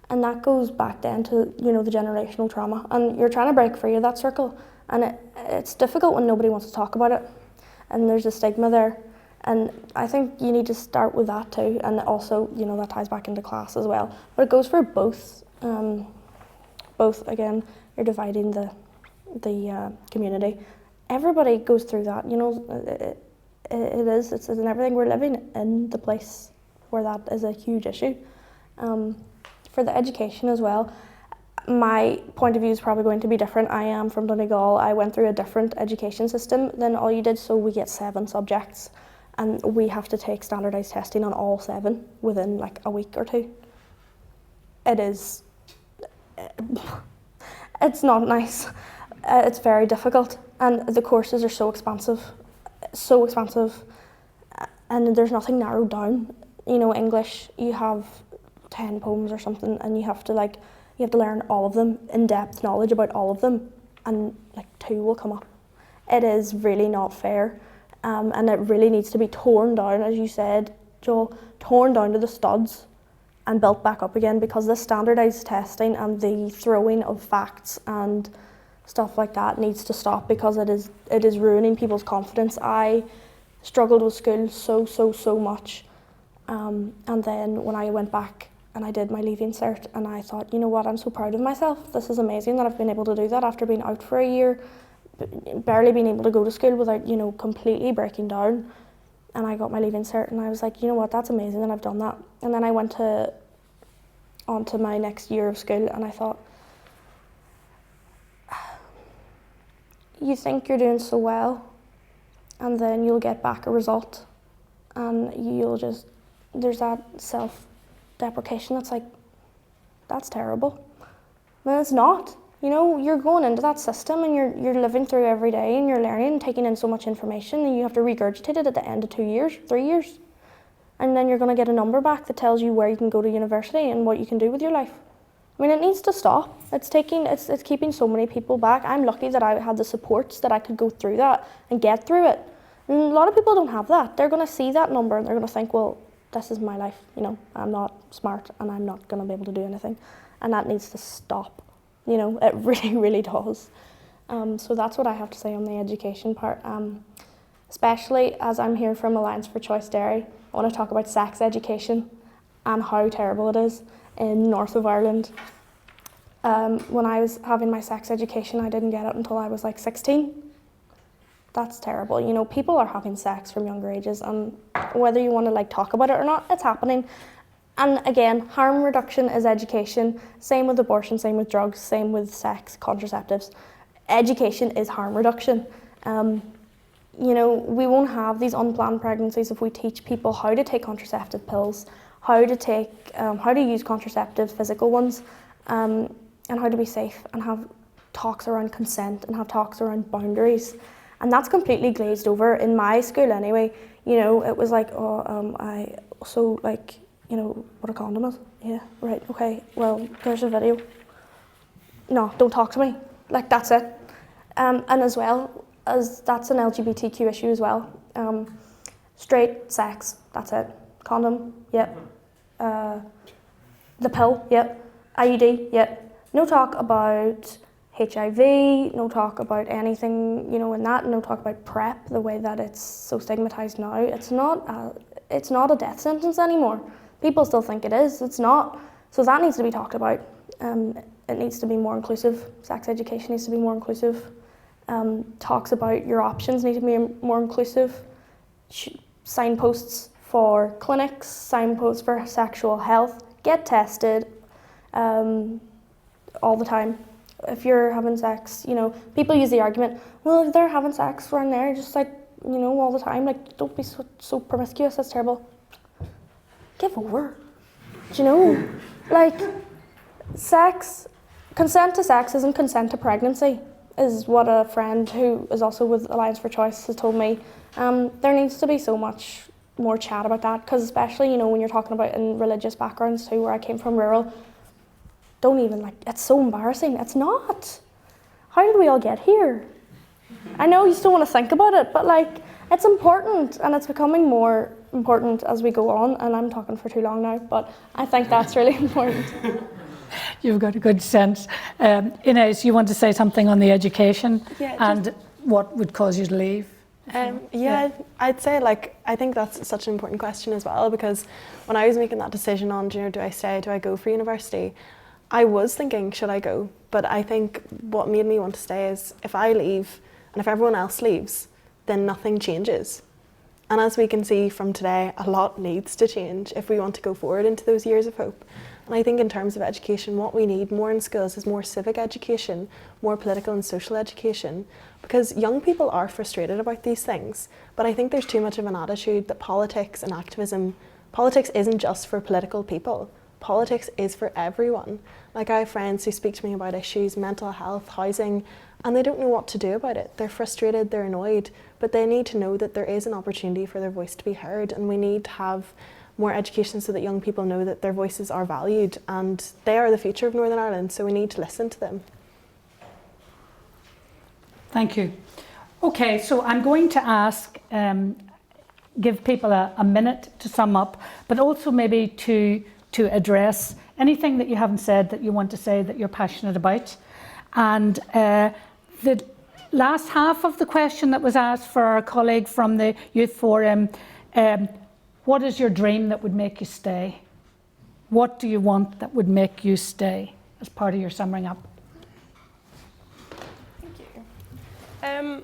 And that goes back then to, the generational trauma. And you're trying to break free of that circle. And it's difficult when nobody wants to talk about it. And there's a stigma there. And I think you need to start with that too. And also, that ties back into class as well. But it goes for both. Both, again, you're dividing the community. Everybody goes through that, it's in everything. We're living in the place where that is a huge issue. For the education as well, my point of view is probably going to be different. I am from Donegal. I went through a different education system than all you did, so we get 7 subjects and we have to take standardised testing on all 7 within like a week or 2. It's not nice. It's very difficult, and the courses are so expansive, and there's nothing narrowed down. English, you have 10 poems or something, and you have to learn all of them, in-depth knowledge about all of them, and 2 will come up. It is really not fair, and it really needs to be torn down, as you said, Joel, torn down to the studs and built back up again, because the standardised testing and the throwing of facts and stuff like that needs to stop, because it is ruining people's confidence. I struggled with school so much, and then when I went back and I did my leaving cert, and I thought, you know what, I'm so proud of myself. This is amazing that I've been able to do that after being out for a year, barely being able to go to school without, completely breaking down. And I got my leaving cert, and I was like, you know what, that's amazing that I've done that. And then I went on to my next year of school, and I thought, you think you're doing so well, and then you'll get back a result, and there's that self-deprecation that's like, that's terrible. But it's not. You're going into that system, and you're living through every day, and you're learning and taking in so much information, and you have to regurgitate it at the end of 2 years, 3 years. And then you're going to get a number back that tells you where you can go to university and what you can do with your life. It needs to stop. It's keeping so many people back. I'm lucky that I had the supports that I could go through that and get through it. And a lot of people don't have that. They're going to see that number and they're going to think, well, this is my life. I'm not smart and I'm not going to be able to do anything. And that needs to stop. It really, really does. So that's what I have to say on the education part. Especially as I'm here from Alliance for Choice Dairy, I want to talk about sex education and how terrible it is in north of Ireland. When I was having my sex education, I didn't get it until I was 16. That's terrible. People are having sex from younger ages, and whether you want to talk about it or not, it's happening. And again, harm reduction is education. Same with abortion, same with drugs, same with sex, contraceptives. Education is harm reduction. We won't have these unplanned pregnancies if we teach people how to take contraceptive pills, how to use contraceptives, physical ones, and how to be safe, and have talks around consent and have talks around boundaries. And that's completely glazed over in my school anyway. You know, it was like, oh, I also like, you know, what a condom is. Yeah, right, okay, well, there's a video. No, don't talk to me. Like, that's it. And as well, as that's an LGBTQ issue as well. Straight sex, that's it. Condom, yep. The pill, yep. IUD, yep. No talk about HIV, no talk about anything, you know, in that. No talk about PrEP, the way that it's so stigmatized now. It's not a death sentence anymore. People still think it is. It's not. So that needs to be talked about. It needs to be more inclusive. Sex education needs to be more inclusive. Talks about your options need to be more inclusive. Signposts for clinics, signposts for sexual health. Get tested all the time. If you're having sex, you know, people use the argument, well, if they're having sex around there, just like, you know, all the time, like, don't be so promiscuous, that's terrible. Give over. Do you know? Like, consent to sex isn't consent to pregnancy, is what a friend who is also with Alliance for Choice has told me. There needs to be so much more chat about that, because especially, you know, when you're talking about in religious backgrounds too, where I came from rural, don't even, like, it's so embarrassing. It's not. How did we all get here? I know you still want to think about it, but like, it's important, and it's becoming more important as we go on, and I'm talking for too long now, but I think that's really important. You've got a good sense. Inez, you want to say something on the education and what would cause you to leave? I'd say, like, I think that's such an important question as well, because when I was making that decision on, you know, do I stay, do I go for university, I was thinking, should I go? But I think what made me want to stay is if I leave and if everyone else leaves, then nothing changes. And as we can see from today, a lot needs to change if we want to go forward into those years of hope. And I think in terms of education, what we need more in schools is more civic education, more political and social education, because young people are frustrated about these things. But I think there's too much of an attitude that politics and activism, politics isn't just for political people. Politics is for everyone. Like, I have friends who speak to me about issues, mental health, housing, and they don't know what to do about it. They're frustrated, they're annoyed, but they need to know that there is an opportunity for their voice to be heard, and we need to have more education so that young people know that their voices are valued, and they are the future of Northern Ireland, so we need to listen to them. Thank you. Okay, so I'm going to ask, give people a minute to sum up, but also maybe to address anything that you haven't said that you want to say that you're passionate about. And the last half of the question that was asked for our colleague from the Youth Forum, what is your dream that would make you stay? What do you want that would make you stay, as part of your summing up? Thank you.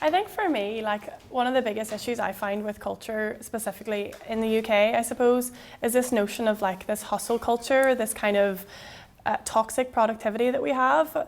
I think for me, like, one of the biggest issues I find with culture, specifically in the UK, I suppose, is this notion of, like, this hustle culture, this kind of toxic productivity that we have.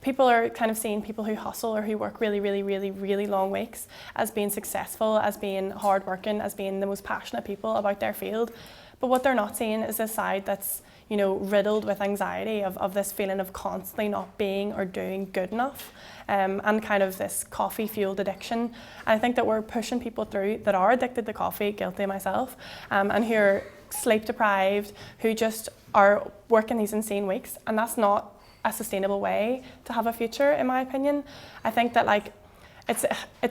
People are kind of seeing people who hustle or who work really, really, really, really long weeks as being successful, as being hardworking, as being the most passionate people about their field. But what they're not seeing is this side that's, you know, riddled with anxiety of this feeling of constantly not being or doing good enough, and kind of this coffee-fueled addiction. And I think that we're pushing people through that are addicted to coffee, guilty myself, and who are sleep-deprived, who just are working these insane weeks, and that's not a sustainable way to have a future, in my opinion. I think that, like, it's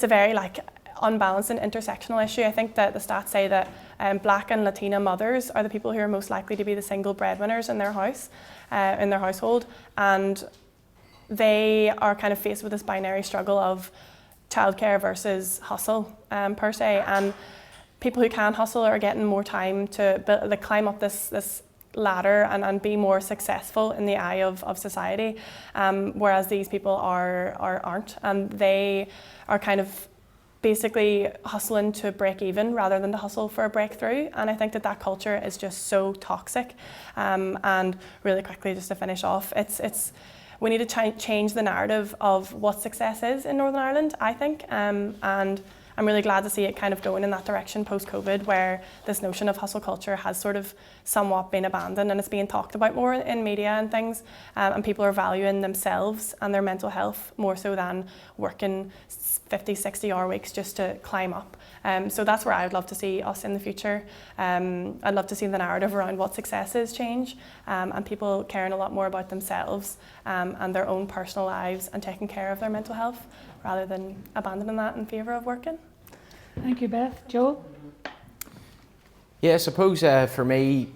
a very, like, unbalanced and intersectional issue. I think that the stats say that Black and Latina mothers are the people who are most likely to be the single breadwinners in their house, in their household, and they are kind of faced with this binary struggle of childcare versus hustle, per se. And people who can hustle are getting more time to like, climb up this ladder and be more successful in the eye of society, whereas these people aren't, and they are kind of basically hustling to break even rather than to hustle for a breakthrough. And I think that culture is just so toxic. And really quickly, just to finish off, we need to change the narrative of what success is in Northern Ireland, I think, and I'm I'm really glad to see it kind of going in that direction post-COVID, where this notion of hustle culture has sort of somewhat been abandoned and it's being talked about more in media and things, and people are valuing themselves and their mental health more so than working 50, 60-hour weeks just to climb up. So that's where I would love to see us in the future. I'd love to see the narrative around what success is change, and people caring a lot more about themselves and their own personal lives and taking care of their mental health rather than abandoning that in favour of working. Thank you, Beth. Joel? Yeah, I suppose for me,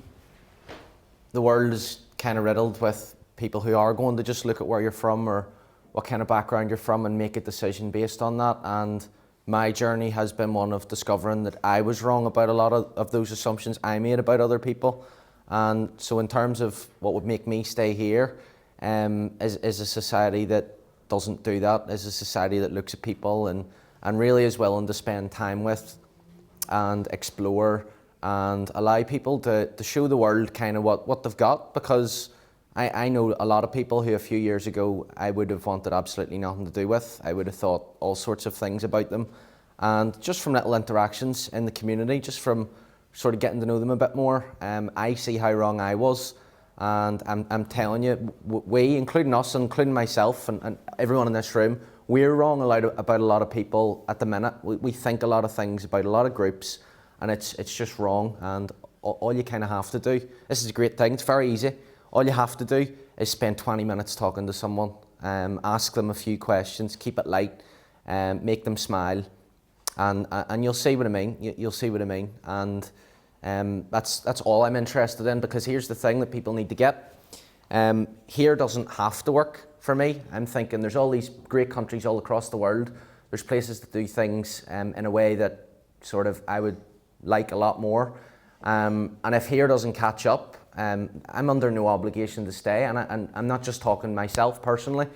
the world is kind of riddled with people who are going to just look at where you're from or what kind of background you're from and make a decision based on that. And my journey has been one of discovering that I was wrong about a lot of those assumptions I made about other people. And so in terms of what would make me stay here, is a society that doesn't do that, is a society that looks at people and really is willing to spend time with and explore and allow people to show the world kind of what they've got. Because I know a lot of people who a few years ago I would have wanted absolutely nothing to do with. I would have thought all sorts of things about them. And just from little interactions in the community, just from sort of getting to know them a bit more, I see how wrong I was. And I'm telling you, we, including us, including myself and everyone in this room, we're wrong about a lot of people at the minute. We think a lot of things about a lot of groups, and it's just wrong. And all you kind of have to do, this is a great thing, it's very easy. All you have to do is spend 20 minutes talking to someone, ask them a few questions, keep it light, make them smile, and you'll see what I mean. You'll see what I mean. And that's all I'm interested in, because here's the thing that people need to get. Here doesn't have to work for me. I'm thinking there's all these great countries all across the world. There's places to do things in a way that sort of I would like a lot more. And if here doesn't catch up, I'm under no obligation to stay, and I'm not just talking myself personally.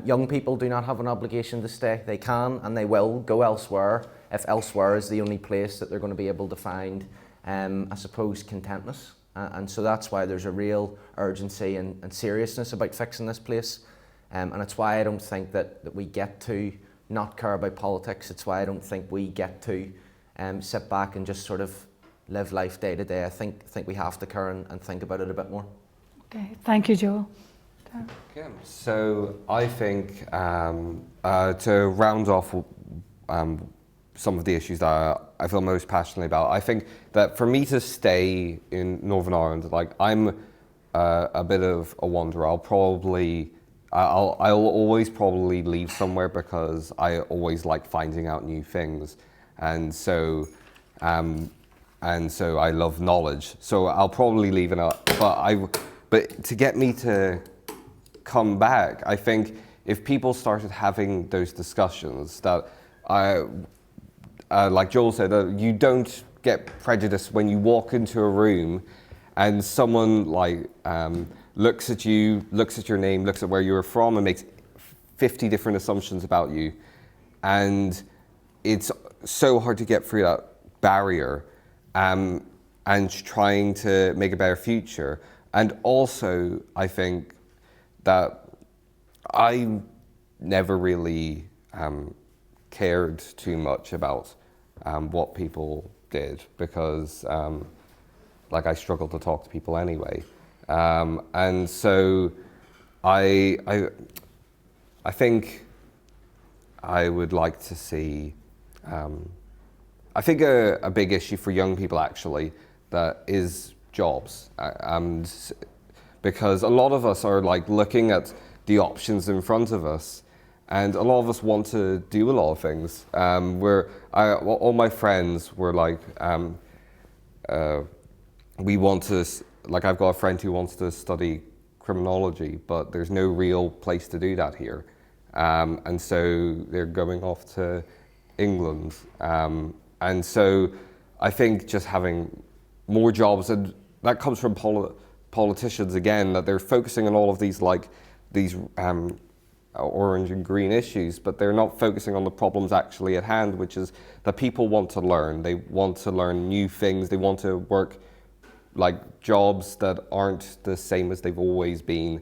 Young people do not have an obligation to stay. They can and they will go elsewhere if elsewhere is the only place that they're going to be able to find, I suppose, contentness. And so that's why there's a real urgency and seriousness about fixing this place. And it's why I don't think that we get to not care about politics. It's why I don't think we get to sit back and just sort of live life day to day. I think we have to care and think about it a bit more. Okay, thank you, Joel. Okay. So I think to round off some of the issues that I feel most passionately about, I think that for me to stay in Northern Ireland, like I'm a bit of a wanderer. I'll always probably leave somewhere because I always like finding out new things, and so I love knowledge. So I'll probably leave it out. But to get me to come back, I think if people started having those discussions, that like Joel said, you don't get prejudice when you walk into a room and someone like looks at you, looks at your name, looks at where you're from, and makes 50 different assumptions about you. And it's so hard to get through that barrier, and trying to make a better future. And also, I think that I never really cared too much about what people did, because like I struggled to talk to people anyway. And so I think I would like to see, I think a big issue for young people actually, that is jobs. And because a lot of us are like looking at the options in front of us, and a lot of us want to do a lot of things. All my friends were like, we want to, like I've got a friend who wants to study criminology, but there's no real place to do that here. And so they're going off to England. And so I think just having more jobs, and that comes from politicians again, that they're focusing on all of these orange and green issues, but they're not focusing on the problems actually at hand, which is that people want to learn. They want to learn new things. They want to work like jobs that aren't the same as they've always been.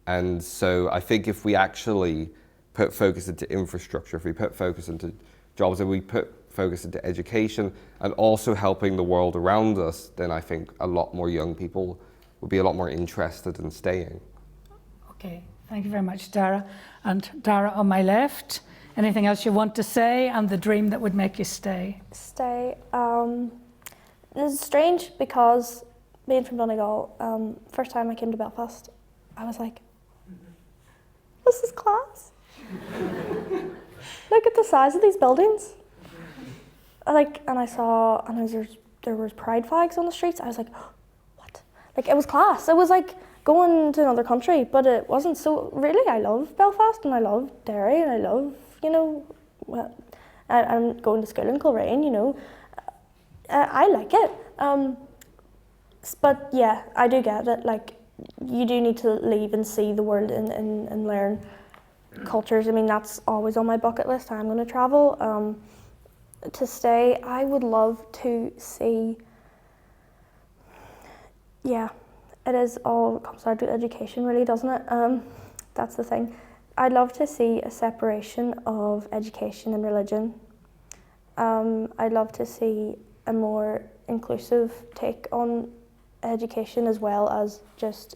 And so I think if we actually put focus into infrastructure, if we put focus into jobs, and we put focus into education and also helping the world around us, then I think a lot more young people would be a lot more interested in staying. Okay, thank you very much, Dara. And Dara, on my left, anything else you want to say, and the dream that would make you stay? Stay. This is strange because being from Donegal, first time I came to Belfast, I was like, this is class. Look at the size of these buildings. And I saw, there was pride flags on the streets. I was like, what? Like, it was class. It was like going to another country, but it wasn't. So really, I love Belfast and I love Derry and I love, well, I'm going to school in Coleraine, I like it. But yeah, I do get it. Like, you do need to leave and see the world and learn cultures. I mean, that's always on my bucket list. I'm going to travel. To stay, I would love to see, yeah, it is all comes down to education really, doesn't it? That's the thing. I'd love to see a separation of education and religion. I'd love to see a more inclusive take on education as well as just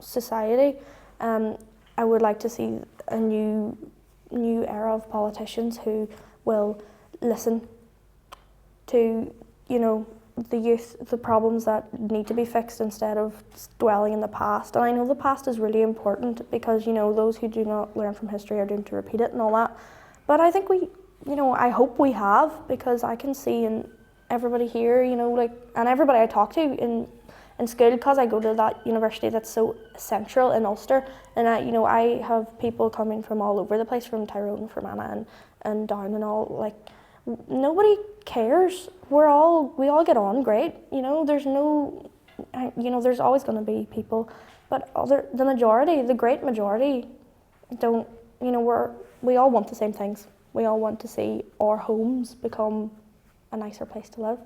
society. I would like to see a new era of politicians who will listen to, the youth, the problems that need to be fixed instead of dwelling in the past. And I know the past is really important because, those who do not learn from history are doomed to repeat it and all that. But I think I hope we have, because I can see in everybody here, and everybody I talk to in school, because I go to that university that's so central in Ulster, and I have people coming from all over the place, from Tyrone, from Anna and down and all, like, nobody cares. We all get on great, there's no, there's always going to be people, but the great majority don't, we all want the same things. We all want to see our homes become a nicer place to live.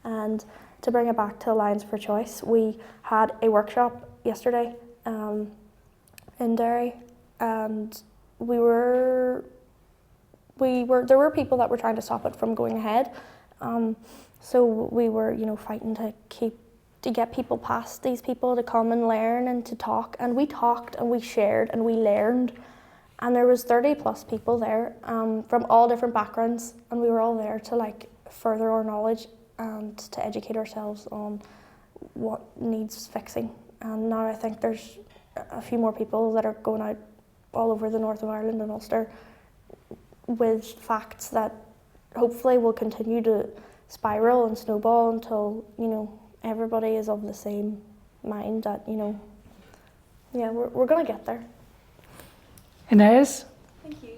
And to bring it back to Alliance for Choice, we had a workshop yesterday in Derry, and there were people that were trying to stop it from going ahead. So we were, fighting to get people past these people to come and learn and to talk. And we talked and we shared and we learned. And there was 30 plus people there from all different backgrounds, and we were all there to further our knowledge and to educate ourselves on what needs fixing. And now I think there's a few more people that are going out all over the north of Ireland and Ulster with facts that hopefully will continue to spiral and snowball until, everybody is of the same mind that, we're going to get there. Inez? Thank you.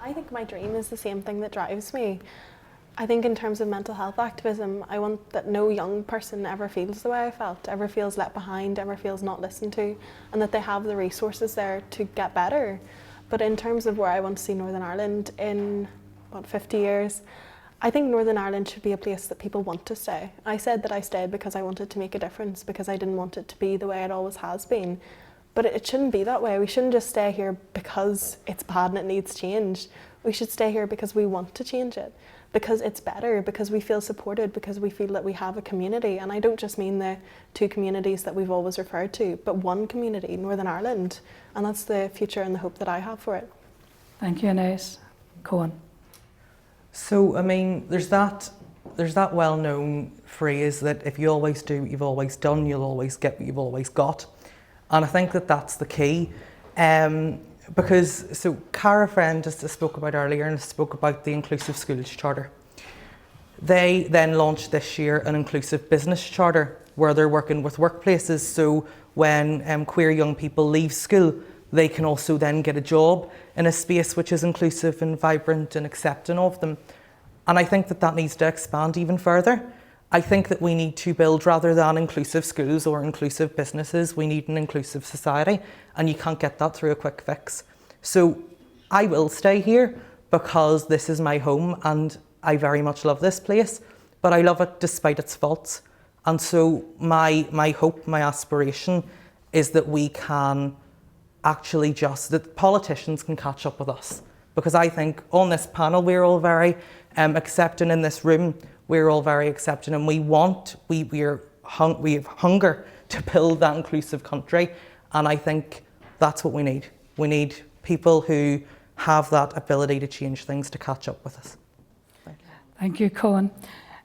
I think my dream is the same thing that drives me. I think in terms of mental health activism, I want that no young person ever feels the way I felt, ever feels left behind, ever feels not listened to, and that they have the resources there to get better. But in terms of where I want to see Northern Ireland in, 50 years, I think Northern Ireland should be a place that people want to stay. I said that I stayed because I wanted to make a difference, because I didn't want it to be the way it always has been. But it shouldn't be that way. We shouldn't just stay here because it's bad and it needs change. We should stay here because we want to change it, because it's better, because we feel supported, because we feel that we have a community. And I don't just mean the two communities that we've always referred to, but one community, Northern Ireland. And that's the future and the hope that I have for it. Thank you, Inez. Cohen? So, I mean, there's that well-known phrase that if you always do what you've always done, you'll always get what you've always got. And I think that that's the key. Because, Cara Friend, as I spoke about earlier, and spoke about the Inclusive Schools Charter. They then launched this year an Inclusive Business Charter, where they're working with workplaces, so when queer young people leave school, they can also then get a job in a space which is inclusive and vibrant and accepting of them. And I think that needs to expand even further. I think that we need to build, rather than inclusive schools or inclusive businesses, we need an inclusive society, and you can't get that through a quick fix. So I will stay here because this is my home and I very much love this place, but I love it despite its faults. And so my hope, my aspiration is that we can actually that politicians can catch up with us, because I think on this panel we're all very accepting, in this room we're all very accepting, and we have hunger to build that inclusive country, and I think that's what we need. We need people who have that ability to change things to catch up with us. Thank you, Cohen.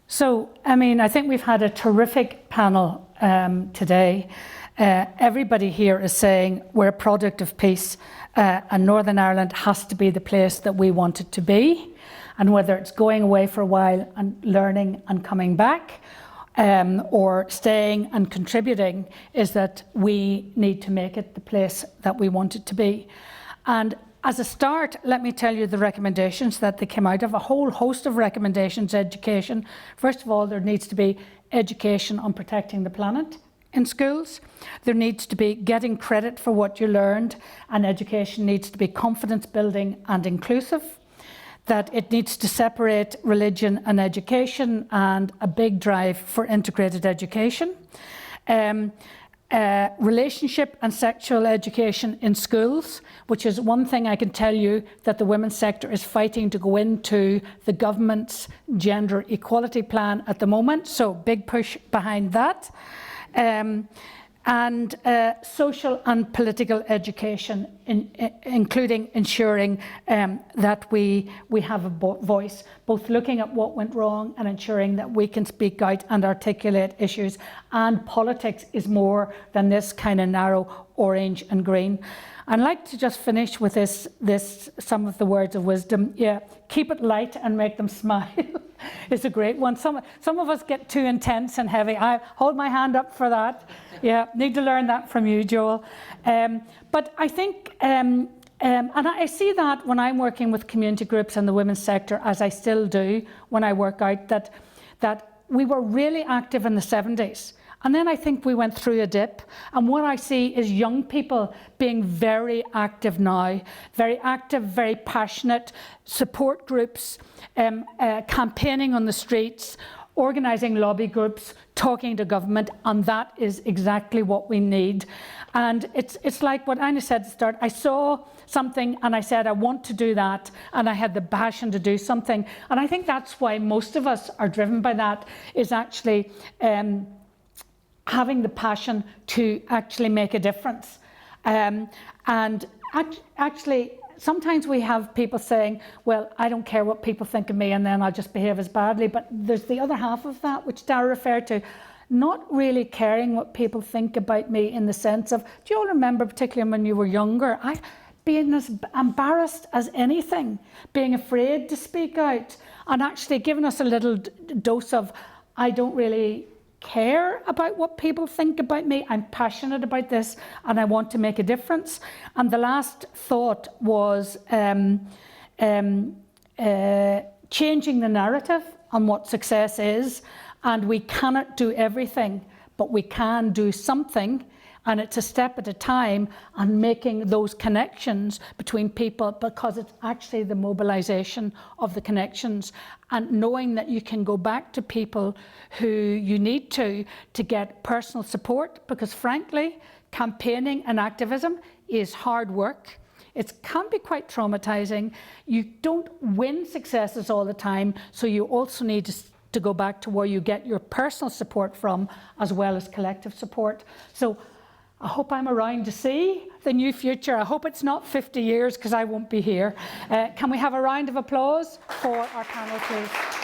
So, I mean, I think we've had a terrific panel today. Everybody here is saying we're a product of peace, and Northern Ireland has to be the place that we want it to be. And whether it's going away for a while and learning and coming back, or staying and contributing, is that we need to make it the place that we want it to be. And as a start, let me tell you the recommendations that they came out of, a whole host of recommendations. Education. First of all, there needs to be education on protecting the planet in schools. There needs to be getting credit for what you learned, and education needs to be confidence building and inclusive. That it needs to separate religion and education, and a big drive for integrated education. Relationship and sexual education in schools, which is one thing I can tell you that the women's sector is fighting to go into the government's gender equality plan at the moment, so big push behind that. And social and political education, including ensuring that we have a voice, both looking at what went wrong and ensuring that we can speak out and articulate issues. And politics is more than this kind of narrow orange and green. I'd like to just finish with this some of the words of wisdom. Yeah, keep it light and make them smile. It's a great one. Some of us get too intense and heavy. I hold my hand up for that. Yeah, need to learn that from you, Joel. But I think, and I see that when I'm working with community groups and the women's sector, as I still do when I work out, that we were really active in the 70s. And then I think we went through a dip. And what I see is young people being very active now, very active, very passionate, support groups, campaigning on the streets, organising lobby groups, talking to government, and that is exactly what we need. And it's like what Inez said at the start. I saw something and I said, I want to do that, and I had the passion to do something. And I think that's why most of us are driven by that, is actually having the passion to actually make a difference. And actually, sometimes we have people saying, well, I don't care what people think of me, and then I'll just behave as badly. But there's the other half of that, which Dara referred to, not really caring what people think about me, in the sense of, do you all remember, particularly when you were younger, being as embarrassed as anything, being afraid to speak out, and actually giving us a little dose of, I don't really care about what people think about me. I'm passionate about this and I want to make a difference. And the last thought was changing the narrative on what success is. And we cannot do everything, but we can do something. And it's a step at a time, and making those connections between people, because it's actually the mobilisation of the connections, and knowing that you can go back to people who you need to get personal support, because frankly, campaigning and activism is hard work. It can be quite traumatising. You don't win successes all the time, so you also need to go back to where you get your personal support from, as well as collective support. So I hope I'm around to see the new future. I hope it's not 50 years, because I won't be here. Can we have a round of applause for our panel, please?